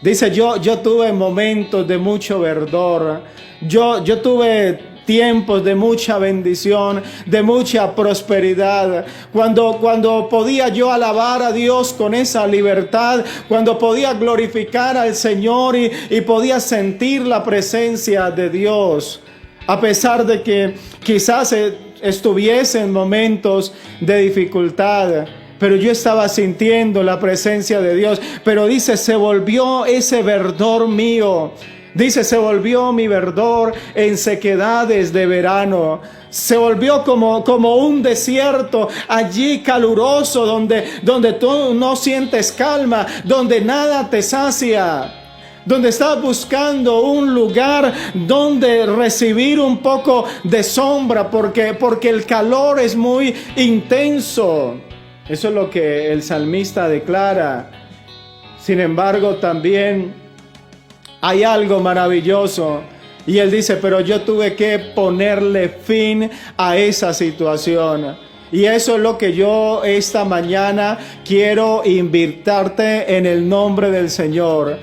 Dice, yo tuve momentos de mucho verdor. Yo tuve tiempos de mucha bendición, de mucha prosperidad. Cuando podía yo alabar a Dios con esa libertad, cuando podía glorificar al Señor y podía sentir la presencia de Dios. A pesar de que quizás estuviese en momentos de dificultad, pero yo estaba sintiendo la presencia de Dios. Pero dice, se volvió ese verdor mío. Dice, se volvió mi verdor en sequedades de verano. Se volvió como un desierto allí caluroso donde tú no sientes calma, donde nada te sacia. Donde estás buscando un lugar donde recibir un poco de sombra porque el calor es muy intenso. Eso es lo que el salmista declara. Sin embargo, también hay algo maravilloso. Y él dice, pero yo tuve que ponerle fin a esa situación. Y eso es lo que yo esta mañana quiero invitarte en el nombre del Señor.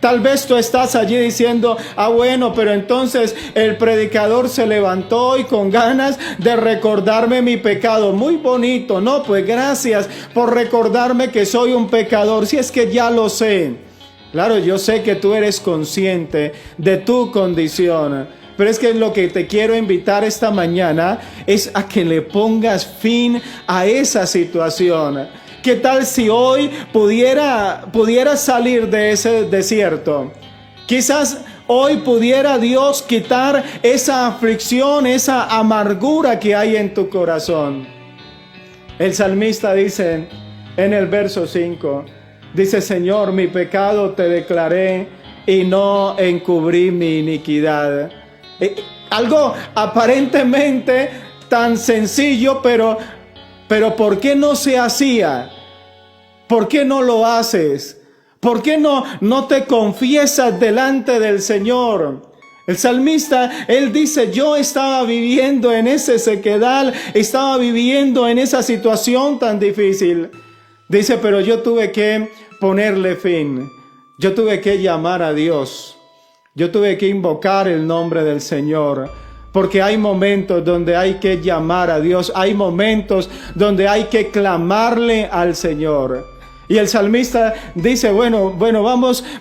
Tal vez tú estás allí diciendo, bueno, pero entonces el predicador se levantó y con ganas de recordarme mi pecado. Muy bonito, ¿no? Pues gracias por recordarme que soy un pecador, si es que ya lo sé. Claro, yo sé que tú eres consciente de tu condición, pero es que lo que te quiero invitar esta mañana es a que le pongas fin a esa situación. ¿Qué tal si hoy pudiera salir de ese desierto? Quizás hoy pudiera Dios quitar esa aflicción, esa amargura que hay en tu corazón. El salmista dice en el verso 5, dice, Señor, mi pecado te declaré y no encubrí mi iniquidad. Algo aparentemente tan sencillo, pero ¿por qué no se hacía? ¿Por qué no lo haces? ¿Por qué no te confiesas delante del Señor? El salmista, él dice, yo estaba viviendo en ese sequedal, estaba viviendo en esa situación tan difícil. Dice, pero yo tuve que ponerle fin. Yo tuve que llamar a Dios. Yo tuve que invocar el nombre del Señor. Porque hay momentos donde hay que llamar a Dios. Hay momentos donde hay que clamarle al Señor. Y el salmista dice, bueno,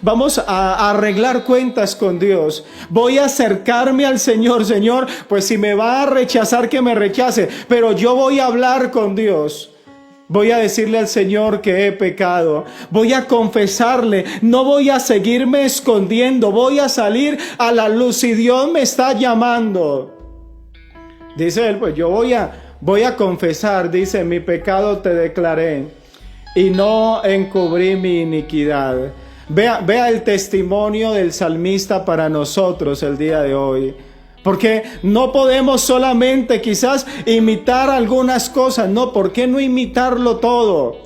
vamos a arreglar cuentas con Dios. Voy a acercarme al Señor. Señor, pues si me va a rechazar, que me rechace. Pero yo voy a hablar con Dios. Voy a decirle al Señor que he pecado. Voy a confesarle. No voy a seguirme escondiendo. Voy a salir a la luz. Si Dios me está llamando, dice él, pues yo voy a confesar. Dice, mi pecado te declaré y no encubrí mi iniquidad. Vea el testimonio del salmista para nosotros el día de hoy. Porque no podemos solamente quizás imitar algunas cosas. No, ¿por qué no imitarlo todo?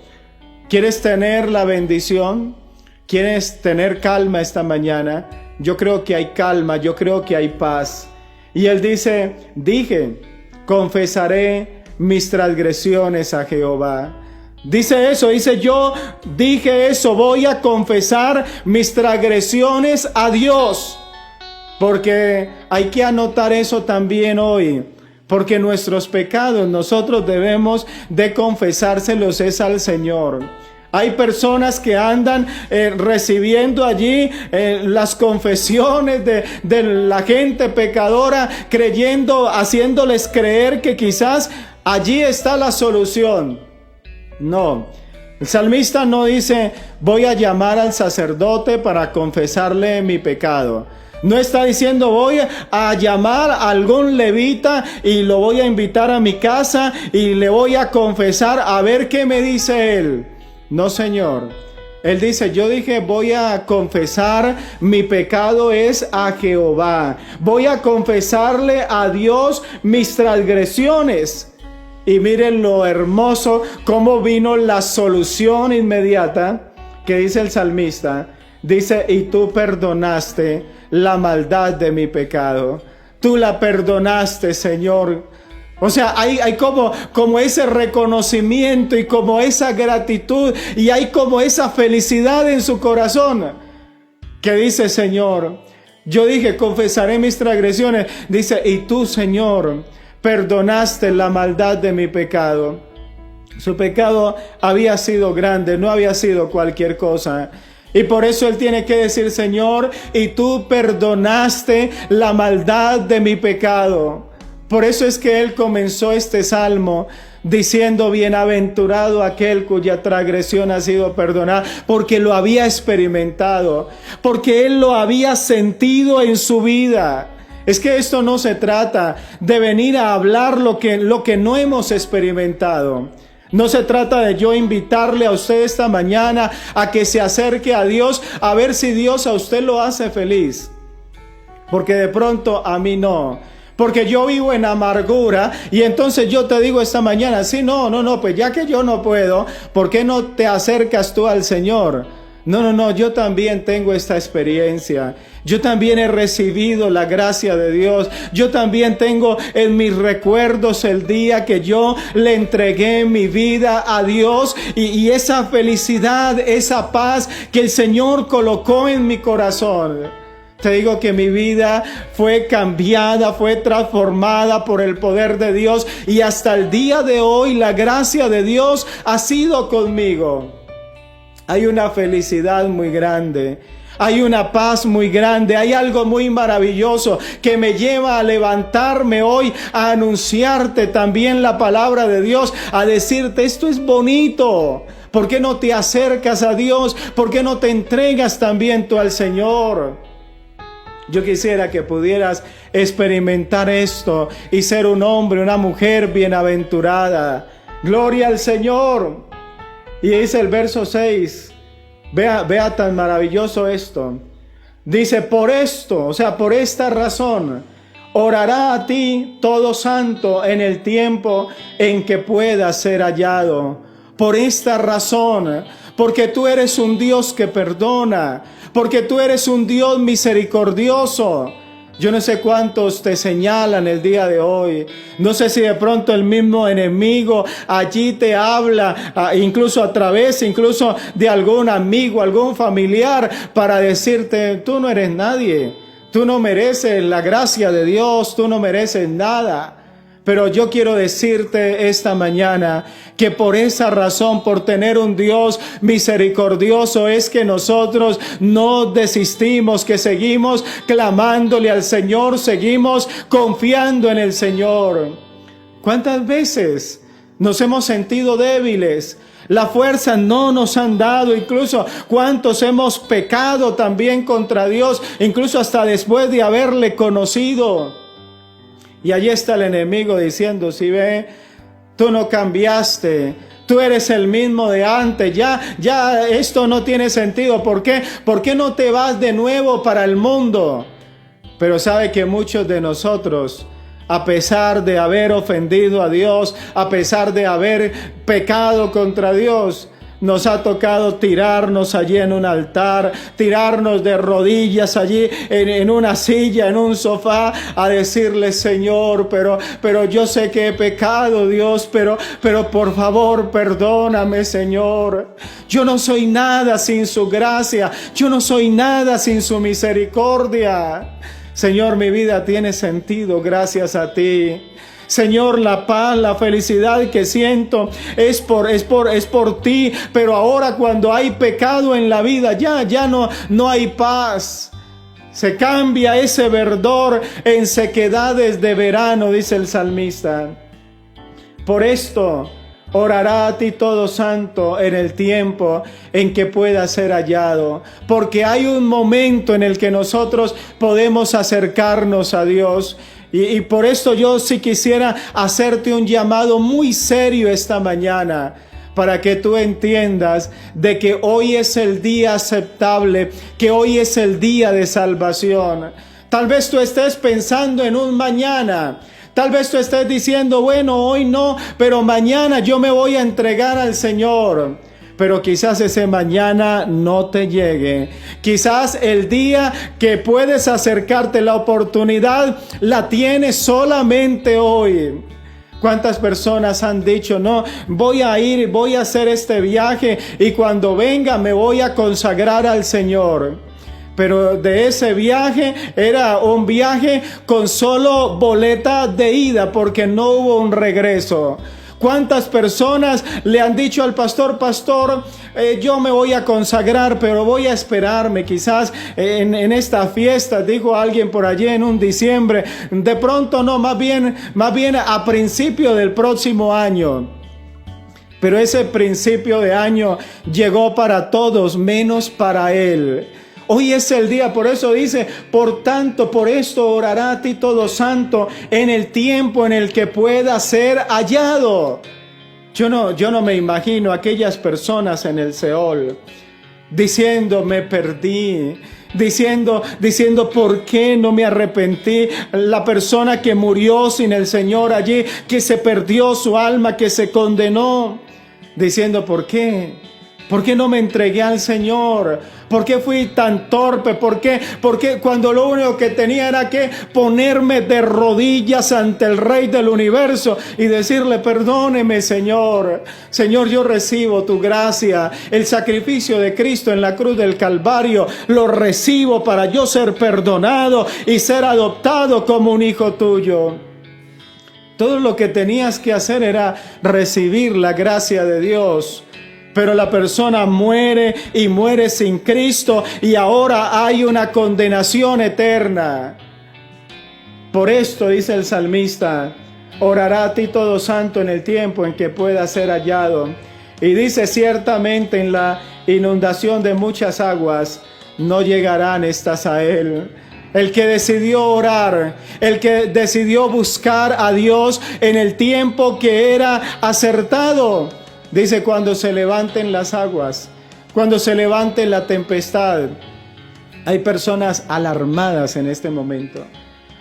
¿Quieres tener la bendición? ¿Quieres tener calma esta mañana? Yo creo que hay calma, yo creo que hay paz. Y él dice, confesaré mis transgresiones a Jehová. Dice eso, dice, yo dije eso, voy a confesar mis transgresiones a Dios. Porque hay que anotar eso también hoy. Porque nuestros pecados nosotros debemos de confesárselos es al Señor. Hay personas que andan recibiendo allí las confesiones de la gente pecadora, creyendo, haciéndoles creer que quizás allí está la solución. No, el salmista no dice, voy a llamar al sacerdote para confesarle mi pecado. No está diciendo voy a llamar a algún levita y lo voy a invitar a mi casa y le voy a confesar a ver qué me dice él. No, Señor. Él dice, yo dije voy a confesar mi pecado es a Jehová. Voy a confesarle a Dios mis transgresiones. Y miren lo hermoso, cómo vino la solución inmediata que dice el salmista. Dice, y tú perdonaste la maldad de mi pecado. Tú la perdonaste, Señor. O sea, hay como ese reconocimiento y como esa gratitud y hay como esa felicidad en su corazón. Que dice, Señor, yo dije, confesaré mis transgresiones. Dice, y tú, Señor, perdonaste la maldad de mi pecado. Su pecado había sido grande, no había sido cualquier cosa. Y por eso él tiene que decir, Señor, y tú perdonaste la maldad de mi pecado. Por eso es que él comenzó este salmo diciendo, bienaventurado aquel cuya transgresión ha sido perdonada, porque lo había experimentado, porque él lo había sentido en su vida. Es que esto no se trata de venir a hablar lo que no hemos experimentado. No se trata de yo invitarle a usted esta mañana a que se acerque a Dios, a ver si Dios a usted lo hace feliz. Porque de pronto a mí no. Porque yo vivo en amargura y entonces yo te digo esta mañana, sí, no, pues ya que yo no puedo, ¿por qué no te acercas tú al Señor? No, yo también tengo esta experiencia. Yo también he recibido la gracia de Dios. Yo también tengo en mis recuerdos el día que yo le entregué mi vida a Dios y esa felicidad, esa paz que el Señor colocó en mi corazón. Te digo que mi vida fue cambiada, fue transformada por el poder de Dios y hasta el día de hoy la gracia de Dios ha sido conmigo. Hay una felicidad muy grande, hay una paz muy grande, hay algo muy maravilloso que me lleva a levantarme hoy, a anunciarte también la palabra de Dios, a decirte esto es bonito. ¿Por qué no te acercas a Dios? ¿Por qué no te entregas también tú al Señor? Yo quisiera que pudieras experimentar esto y ser un hombre, una mujer bienaventurada. Gloria al Señor. Y dice el verso 6. Vea tan maravilloso esto. Dice, por esto, o sea, por esta razón, orará a ti todo santo en el tiempo en que pueda ser hallado. Por esta razón, porque tú eres un Dios que perdona, porque tú eres un Dios misericordioso. Yo no sé cuántos te señalan el día de hoy. No sé si de pronto el mismo enemigo allí te habla, incluso a través, incluso de algún amigo, algún familiar, para decirte, tú no eres nadie. Tú no mereces la gracia de Dios, tú no mereces nada. Pero yo quiero decirte esta mañana que por esa razón, por tener un Dios misericordioso, es que nosotros no desistimos, que seguimos clamándole al Señor, seguimos confiando en el Señor. ¿Cuántas veces nos hemos sentido débiles? La fuerza no nos han dado, incluso cuántos hemos pecado también contra Dios, incluso hasta después de haberle conocido. Y allí está el enemigo diciendo, si ve, tú no cambiaste, tú eres el mismo de antes, ya esto no tiene sentido. ¿Por qué? ¿Por qué no te vas de nuevo para el mundo? Pero sabe que muchos de nosotros, a pesar de haber ofendido a Dios, a pesar de haber pecado contra Dios, nos ha tocado tirarnos allí en un altar, tirarnos de rodillas allí en una silla, en un sofá, a decirle, Señor, pero yo sé que he pecado, Dios, pero por favor, perdóname, Señor. Yo no soy nada sin su gracia, yo no soy nada sin su misericordia. Señor, mi vida tiene sentido gracias a ti. Señor, la paz, la felicidad que siento es por ti, pero ahora cuando hay pecado en la vida, ya no hay paz. Se cambia ese verdor en sequedades de verano, dice el salmista. Por esto, orará a ti todo santo en el tiempo en que pueda ser hallado. Porque hay un momento en el que nosotros podemos acercarnos a Dios. Y por esto yo sí quisiera hacerte un llamado muy serio esta mañana, para que tú entiendas de que hoy es el día aceptable, que hoy es el día de salvación. Tal vez tú estés pensando en un mañana. Tal vez tú estés diciendo, bueno, hoy no, pero mañana yo me voy a entregar al Señor. Pero quizás ese mañana no te llegue. Quizás el día que puedes acercarte, la oportunidad la tienes solamente hoy. ¿Cuántas personas han dicho, no, voy a hacer este viaje y cuando venga me voy a consagrar al Señor? Pero de ese viaje era un viaje con solo boleta de ida porque no hubo un regreso. ¿Cuántas personas le han dicho al pastor, yo me voy a consagrar, pero voy a esperarme quizás en esta fiesta? Dijo alguien por allí en un diciembre, de pronto no, más bien a principio del próximo año. Pero ese principio de año llegó para todos, menos para él. Hoy es el día, por eso dice, por tanto, por esto orará a ti todo santo en el tiempo en el que pueda ser hallado. Yo no me imagino aquellas personas en el Seol diciendo, me perdí, diciendo, ¿por qué no me arrepentí? La persona que murió sin el Señor allí, que se perdió su alma, que se condenó, diciendo, ¿por qué? ¿Por qué no me entregué al Señor? ¿Por qué fui tan torpe? ¿Por qué cuando lo único que tenía era que ponerme de rodillas ante el Rey del Universo y decirle, perdóneme, Señor. Señor, yo recibo tu gracia. El sacrificio de Cristo en la cruz del Calvario lo recibo para yo ser perdonado y ser adoptado como un hijo tuyo. Todo lo que tenías que hacer era recibir la gracia de Dios. Pero la persona muere y muere sin Cristo y ahora hay una condenación eterna. Por esto dice el salmista, orará a ti todo santo en el tiempo en que pueda ser hallado. Y dice, ciertamente en la inundación de muchas aguas no llegarán estas a él. El que decidió orar, el que decidió buscar a Dios en el tiempo que era acertado. Dice, cuando se levanten las aguas, cuando se levante la tempestad. Hay personas alarmadas en este momento.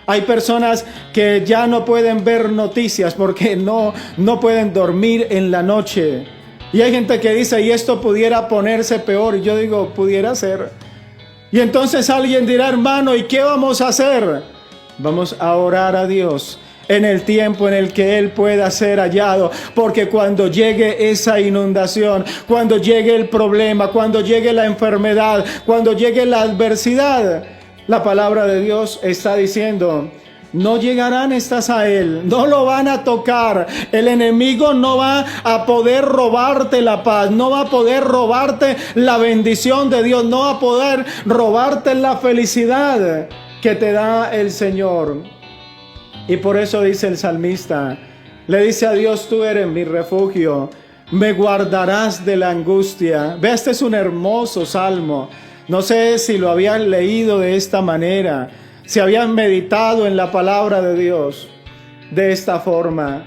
Hay personas que ya no pueden ver noticias porque no pueden dormir en la noche. Y hay gente que dice, y esto pudiera ponerse peor. Y yo digo, pudiera ser. Y entonces alguien dirá, hermano, ¿y qué vamos a hacer? Vamos a orar a Dios en el tiempo en el que Él pueda ser hallado, porque cuando llegue esa inundación, cuando llegue el problema, cuando llegue la enfermedad, cuando llegue la adversidad, la palabra de Dios está diciendo, no llegarán estas a Él, no lo van a tocar. El enemigo no va a poder robarte la paz, no va a poder robarte la bendición de Dios, no va a poder robarte la felicidad que te da el Señor. Y por eso dice el salmista, le dice a Dios, tú eres mi refugio, me guardarás de la angustia. Ve, este es un hermoso salmo. No sé si lo habían leído de esta manera, si habían meditado en la palabra de Dios de esta forma.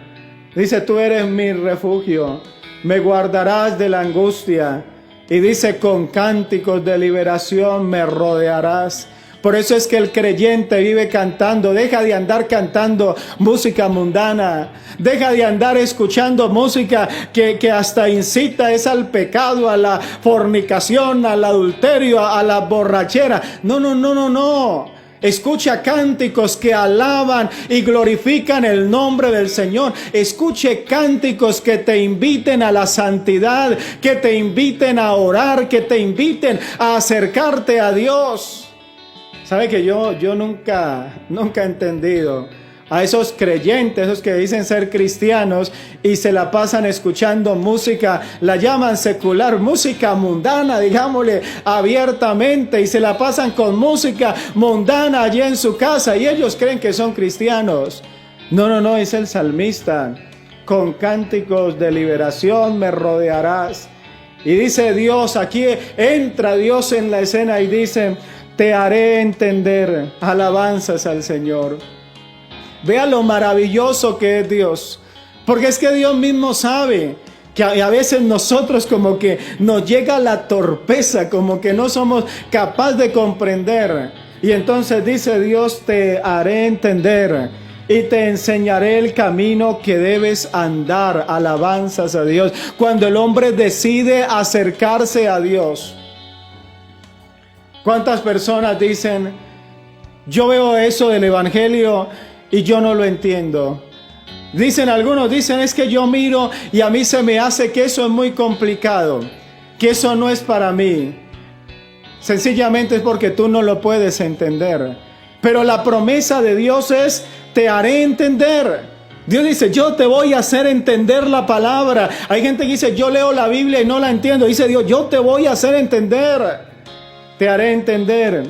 Dice, tú eres mi refugio, me guardarás de la angustia. Y dice, con cánticos de liberación me rodearás. Por eso es que el creyente vive cantando. Deja de andar cantando música mundana. Deja de andar escuchando música que hasta incita es al pecado, a la fornicación, al adulterio, a la borrachera. No. Escucha cánticos que alaban y glorifican el nombre del Señor. Escuche cánticos que te inviten a la santidad, que te inviten a orar, que te inviten a acercarte a Dios. ¿Sabe que yo nunca he entendido a esos creyentes, esos que dicen ser cristianos y se la pasan escuchando música, la llaman secular, música mundana, digámosle abiertamente, y se la pasan con música mundana allí en su casa y ellos creen que son cristianos? No, es el salmista. con cánticos de liberación me rodearás. Y dice Dios, aquí entra Dios en la escena y dice, te haré entender. Alabanzas al Señor. Vea lo maravilloso que es Dios, porque es que Dios mismo sabe que a veces nosotros como que nos llega la torpeza, como que no somos capaces de comprender. Y entonces dice Dios, te haré entender y te enseñaré el camino que debes andar. Alabanzas a Dios. Cuando el hombre decide acercarse a Dios. ¿Cuántas personas dicen, yo veo eso del evangelio y yo no lo entiendo? Algunos dicen, es que yo miro y a mí se me hace que eso es muy complicado, que eso no es para mí. Sencillamente es porque tú no lo puedes entender. Pero la promesa de Dios es, te haré entender. Dios dice, yo te voy a hacer entender la palabra. Hay gente que dice, yo leo la Biblia y no la entiendo. Dice Dios, yo te voy a hacer entender. Te haré entender.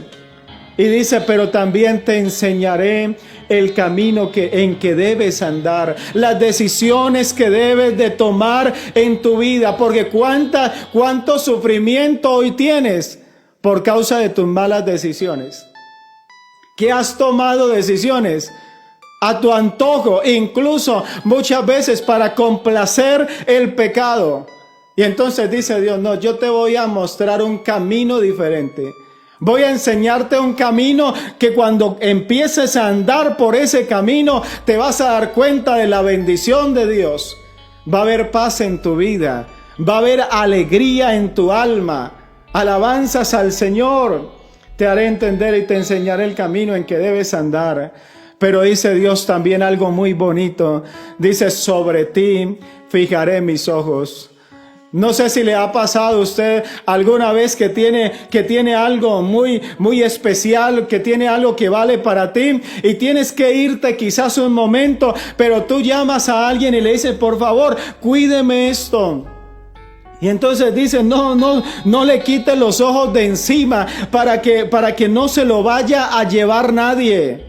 Y dice, pero también te enseñaré el camino en que debes andar, las decisiones que debes de tomar en tu vida, porque cuánto sufrimiento hoy tienes por causa de tus malas decisiones. ¿Qué has tomado decisiones? A tu antojo, incluso muchas veces para complacer el pecado. Y entonces dice Dios, no, yo te voy a mostrar un camino diferente. Voy a enseñarte un camino que cuando empieces a andar por ese camino te vas a dar cuenta de la bendición de Dios. Va a haber paz en tu vida, va a haber alegría en tu alma. Alabanzas al Señor. Te haré entender y te enseñaré el camino en que debes andar. Pero dice Dios también algo muy bonito. Dice, sobre ti fijaré mis ojos. No sé si le ha pasado a usted alguna vez que tiene algo muy, muy especial, que tiene algo que vale para ti y tienes que irte quizás un momento, pero tú llamas a alguien y le dices, por favor, cuídeme esto. Y entonces dice, no le quite los ojos de encima para que no se lo vaya a llevar nadie.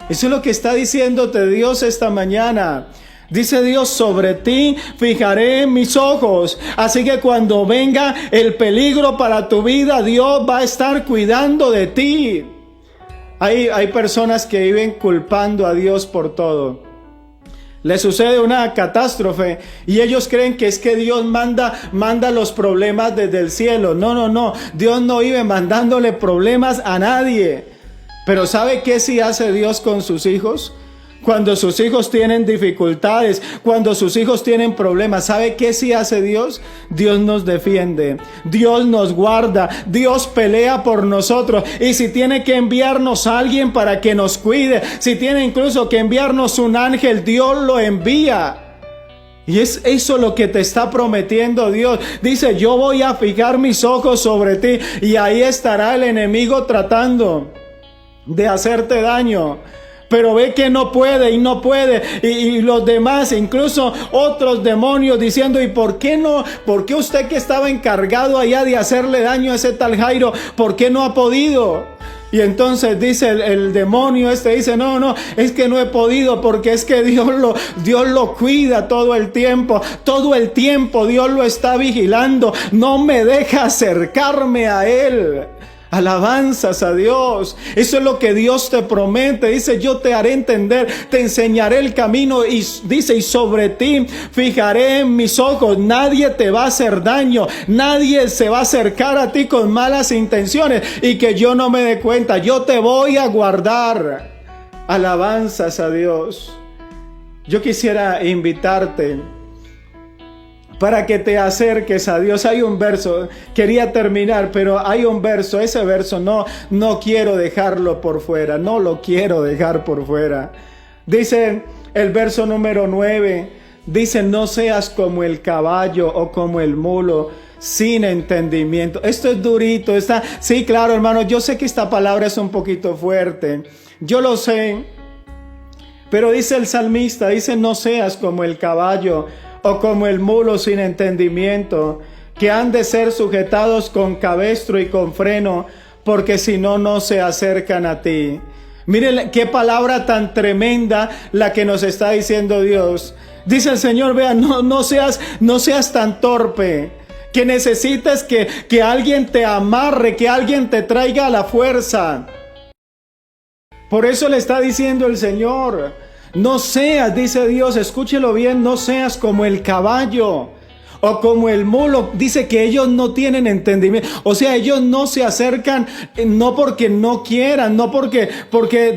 Eso es lo que está diciéndote Dios esta mañana. Dice Dios, sobre ti fijaré mis ojos. Así que cuando venga el peligro para tu vida, Dios va a estar cuidando de ti. Hay personas que viven culpando a Dios por todo. Les sucede una catástrofe y ellos creen que es que Dios manda los problemas desde el cielo. No. Dios no vive mandándole problemas a nadie. Pero ¿sabe qué sí hace Dios con sus hijos? Cuando sus hijos tienen dificultades, cuando sus hijos tienen problemas, ¿sabe qué sí hace Dios? Dios nos defiende, Dios nos guarda, Dios pelea por nosotros. Y si tiene que enviarnos a alguien para que nos cuide, si tiene incluso que enviarnos un ángel, Dios lo envía. Y es eso lo que te está prometiendo Dios. Dice, yo voy a fijar mis ojos sobre ti y ahí estará el enemigo tratando de hacerte daño. Pero ve que no puede. Y los demás, incluso otros demonios diciendo, ¿y por qué no? ¿Por qué usted que estaba encargado allá de hacerle daño a ese tal Jairo? ¿Por qué no ha podido? Y entonces dice el demonio dice, no, es que no he podido porque es que Dios lo cuida todo el tiempo Dios lo está vigilando, no me deja acercarme a Él. Alabanzas a Dios. Eso es lo que Dios te promete. Dice, yo te haré entender, te enseñaré el camino. Y dice, y sobre ti fijaré mis ojos. Nadie te va a hacer daño. Nadie se va a acercar a ti con malas intenciones y que yo no me dé cuenta. Yo te voy a guardar. Alabanzas a Dios. Yo quisiera invitarte para que te acerques a Dios. Hay un verso, quería terminar, pero hay un verso, ese verso no quiero dejarlo por fuera, no lo quiero dejar por fuera. Dice el verso número 9, dice, no seas como el caballo o como el mulo, sin entendimiento. Esto es durito, sí, claro, hermano, yo sé que esta palabra es un poquito fuerte, yo lo sé, pero dice el salmista, dice, no seas como el caballo o como el mulo sin entendimiento, que han de ser sujetados con cabestro y con freno, porque si no se acercan a ti. Miren qué palabra tan tremenda la que nos está diciendo Dios. Dice el Señor, vea, no seas tan torpe, que necesites que alguien te amarre, que alguien te traiga a la fuerza. Por eso le está diciendo el Señor, no seas, dice Dios, escúchelo bien, no seas como el caballo o como el mulo. Dice que ellos no tienen entendimiento, o sea, ellos no se acercan, no porque no quieran, no porque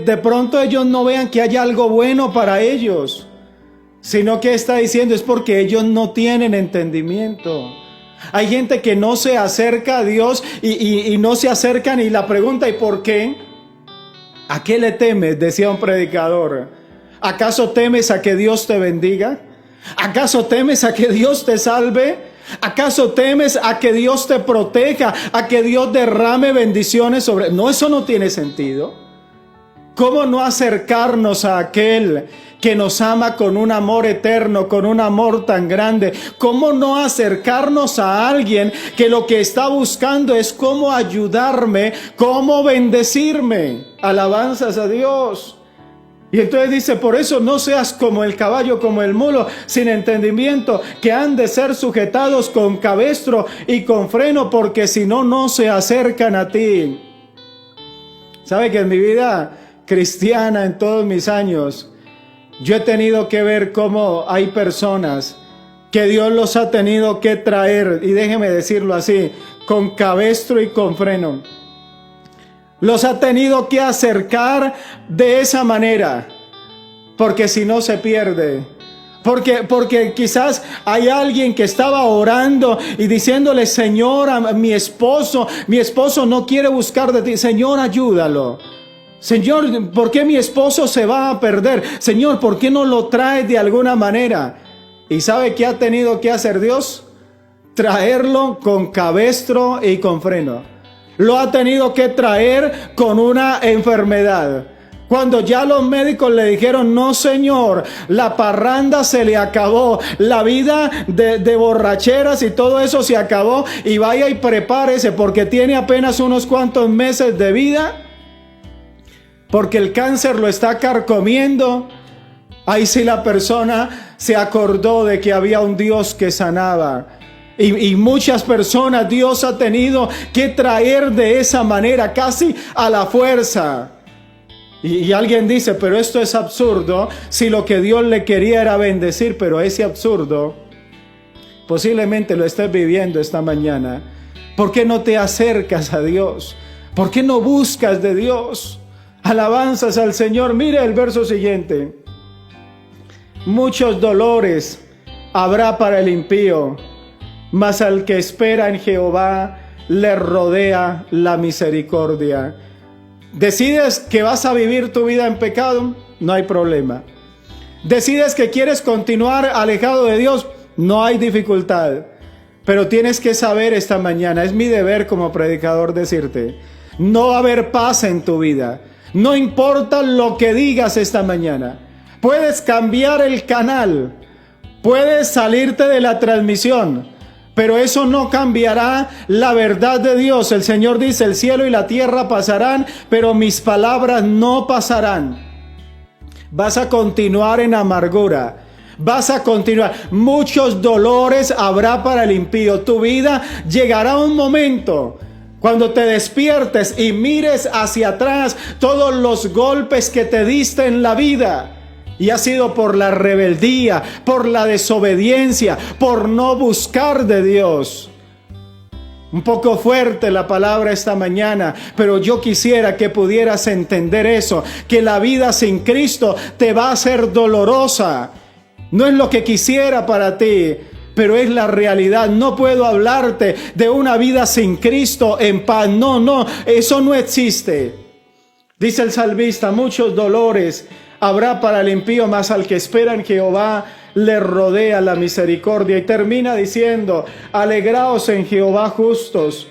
de pronto ellos no vean que haya algo bueno para ellos, sino que está diciendo es porque ellos no tienen entendimiento. Hay gente que no se acerca a Dios y no se acercan, y la pregunta, ¿y por qué? ¿A qué le temes?, decía un predicador. ¿Acaso temes a que Dios te bendiga? ¿Acaso temes a que Dios te salve? ¿Acaso temes a que Dios te proteja? ¿A que Dios derrame bendiciones sobre? No, eso no tiene sentido. ¿Cómo no acercarnos a aquel que nos ama con un amor eterno, con un amor tan grande? ¿Cómo no acercarnos a alguien que lo que está buscando es cómo ayudarme, cómo bendecirme? Alabanzas a Dios. Y entonces dice, por eso no seas como el caballo, como el mulo, sin entendimiento, que han de ser sujetados con cabestro y con freno, porque si no, no se acercan a ti. ¿Sabe que en mi vida cristiana, en todos mis años, yo he tenido que ver cómo hay personas que Dios los ha tenido que traer, y déjeme decirlo así, con cabestro y con freno? Los ha tenido que acercar de esa manera, porque si no se pierde. Porque quizás hay alguien que estaba orando y diciéndole, Señor, a mi esposo no quiere buscar de ti. Señor, ayúdalo. Señor, ¿por qué mi esposo se va a perder? Señor, ¿por qué no lo traes de alguna manera? ¿Y sabe qué ha tenido que hacer Dios? Traerlo con cabestro y con freno. Lo ha tenido que traer con una enfermedad. Cuando ya los médicos le dijeron, no señor, la parranda se le acabó, la vida de borracheras y todo eso se acabó, y vaya y prepárese porque tiene apenas unos cuantos meses de vida, porque el cáncer lo está carcomiendo. Ahí sí la persona se acordó de que había un Dios que sanaba. Y muchas personas Dios ha tenido que traer de esa manera, casi a la fuerza. Y alguien dice, pero esto es absurdo, si lo que Dios le quería era bendecir. Pero ese absurdo posiblemente lo estés viviendo esta mañana. ¿Por qué no te acercas a Dios? ¿Por qué no buscas de Dios? Alabanzas al Señor. Mire el verso siguiente. Muchos dolores habrá para el impío, mas al que espera en Jehová le rodea la misericordia. ¿Decides que vas a vivir tu vida en pecado? No hay problema. ¿Decides que quieres continuar alejado de Dios? No hay dificultad. Pero tienes que saber esta mañana, es mi deber como predicador decirte, no va a haber paz en tu vida. No importa lo que digas esta mañana. Puedes cambiar el canal, puedes salirte de la transmisión, pero eso no cambiará la verdad de Dios. El Señor dice, el cielo y la tierra pasarán, pero mis palabras no pasarán. Vas a continuar en amargura. Vas a continuar. Muchos dolores habrá para el impío. Tu vida llegará un momento cuando te despiertes y mires hacia atrás todos los golpes que te diste en la vida. Y ha sido por la rebeldía, por la desobediencia, por no buscar de Dios. Un poco fuerte la palabra esta mañana, pero yo quisiera que pudieras entender eso, que la vida sin Cristo te va a ser dolorosa. No es lo que quisiera para ti, pero es la realidad. No puedo hablarte de una vida sin Cristo en paz. No, eso no existe. Dice el salmista, muchos dolores habrá para el impío, mas al que espera en Jehová le rodea la misericordia. Y termina diciendo, alegraos en Jehová justos,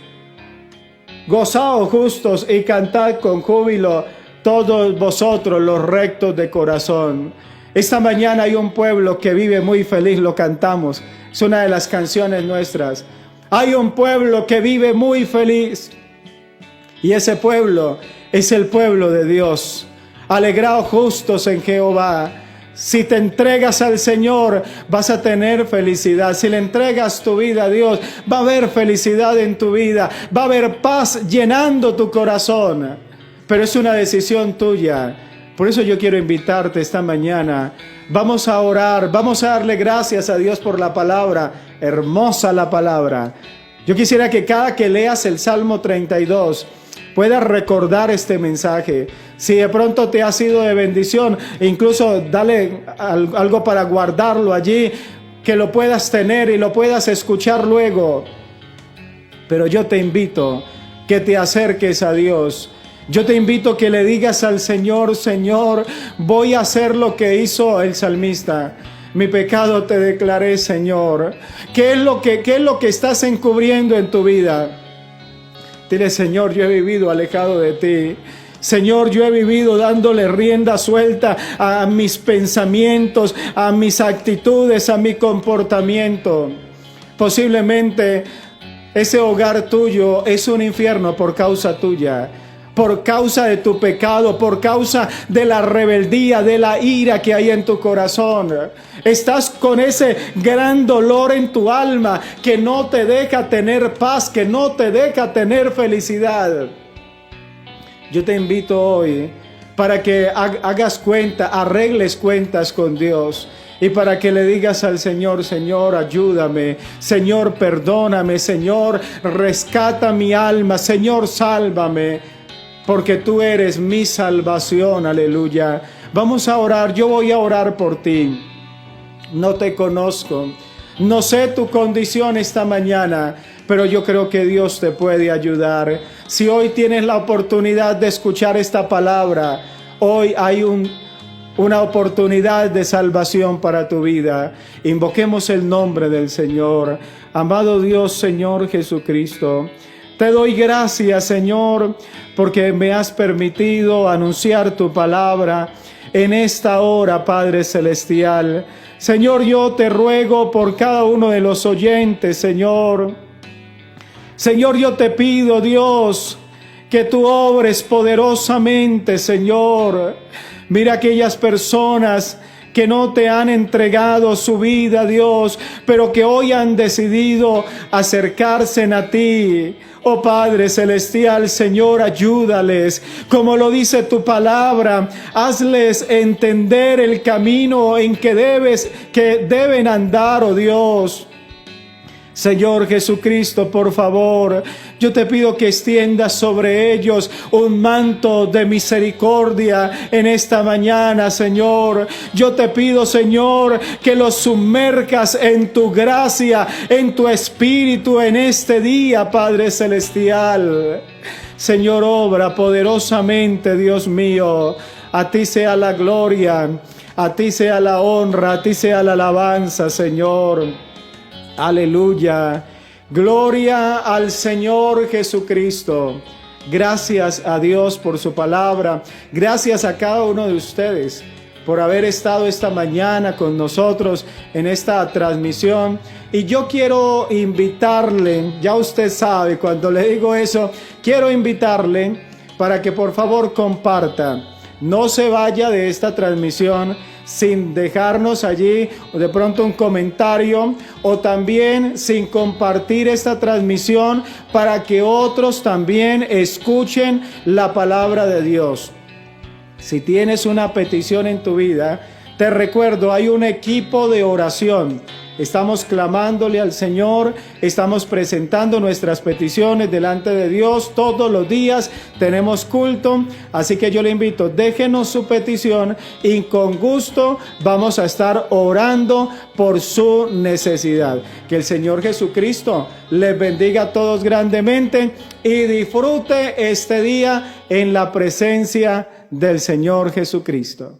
gozaos justos y cantad con júbilo todos vosotros los rectos de corazón. Esta mañana hay un pueblo que vive muy feliz, lo cantamos, es una de las canciones nuestras. Hay un pueblo que vive muy feliz y ese pueblo es el pueblo de Dios. Alegraos justos en Jehová, Si te entregas al Señor, vas a tener felicidad. Si le entregas tu vida a Dios, va a haber felicidad en tu vida. Va a haber paz llenando tu corazón. Pero es una decisión tuya. Por eso yo quiero invitarte esta mañana. Vamos a orar, vamos a darle gracias a Dios por la palabra. Hermosa la palabra. Yo quisiera que cada que leas el Salmo 32, puedas recordar este mensaje. Si de pronto te ha sido de bendición, incluso dale algo para guardarlo allí, que lo puedas tener y lo puedas escuchar luego. Pero yo te invito que te acerques a Dios. Yo te invito que le digas al Señor: Señor, voy a hacer lo que hizo el salmista. Mi pecado te declaré, Señor. ¿Qué es lo que estás encubriendo en tu vida? Dile: Señor, yo he vivido alejado de ti. Señor, yo he vivido dándole rienda suelta a mis pensamientos, a mis actitudes, a mi comportamiento. Posiblemente ese hogar tuyo es un infierno por causa tuya, por causa de tu pecado, por causa de la rebeldía, de la ira que hay en tu corazón. Estás con ese gran dolor en tu alma que no te deja tener paz, que no te deja tener felicidad. Yo te invito hoy para que hagas cuenta, arregles cuentas con Dios. Y para que le digas al Señor: Señor, ayúdame, Señor, perdóname, Señor, rescata mi alma, Señor, sálvame, porque tú eres mi salvación. Aleluya. Vamos a orar. Yo voy a orar por ti. No te conozco, no sé tu condición esta mañana, pero yo creo que Dios te puede ayudar. Si hoy tienes la oportunidad de escuchar esta palabra, hoy hay una oportunidad de salvación para tu vida. Invoquemos el nombre del Señor. Amado Dios, Señor Jesucristo, te doy gracias, Señor, porque me has permitido anunciar tu palabra en esta hora, Padre Celestial. Señor, yo te ruego por cada uno de los oyentes, Señor. Señor, yo te pido, Dios, que tú obres poderosamente, Señor. Mira aquellas personas que no te han entregado su vida, Dios, pero que hoy han decidido acercarse a ti. Oh Padre Celestial, Señor, ayúdales. Como lo dice tu palabra, hazles entender el camino en que deben andar, oh Dios. Señor Jesucristo, por favor, yo te pido que extiendas sobre ellos un manto de misericordia en esta mañana, Señor. Yo te pido, Señor, que los sumerjas en tu gracia, en tu espíritu en este día, Padre Celestial. Señor, obra poderosamente, Dios mío. A ti sea la gloria, a ti sea la honra, a ti sea la alabanza, Señor. Aleluya. Gloria al Señor Jesucristo. Gracias a Dios por su palabra. Gracias a cada uno de ustedes por haber estado esta mañana con nosotros en esta transmisión. Y yo quiero invitarle, ya usted sabe, cuando le digo eso, quiero invitarle para que por favor comparta. No se vaya de esta transmisión sin dejarnos allí de pronto un comentario, o también sin compartir esta transmisión para que otros también escuchen la palabra de Dios. Si tienes una petición en tu vida, te recuerdo, hay un equipo de oración. Estamos clamándole al Señor, estamos presentando nuestras peticiones delante de Dios todos los días, tenemos culto, así que yo le invito, déjenos su petición y con gusto vamos a estar orando por su necesidad. Que el Señor Jesucristo les bendiga a todos grandemente y disfrute este día en la presencia del Señor Jesucristo.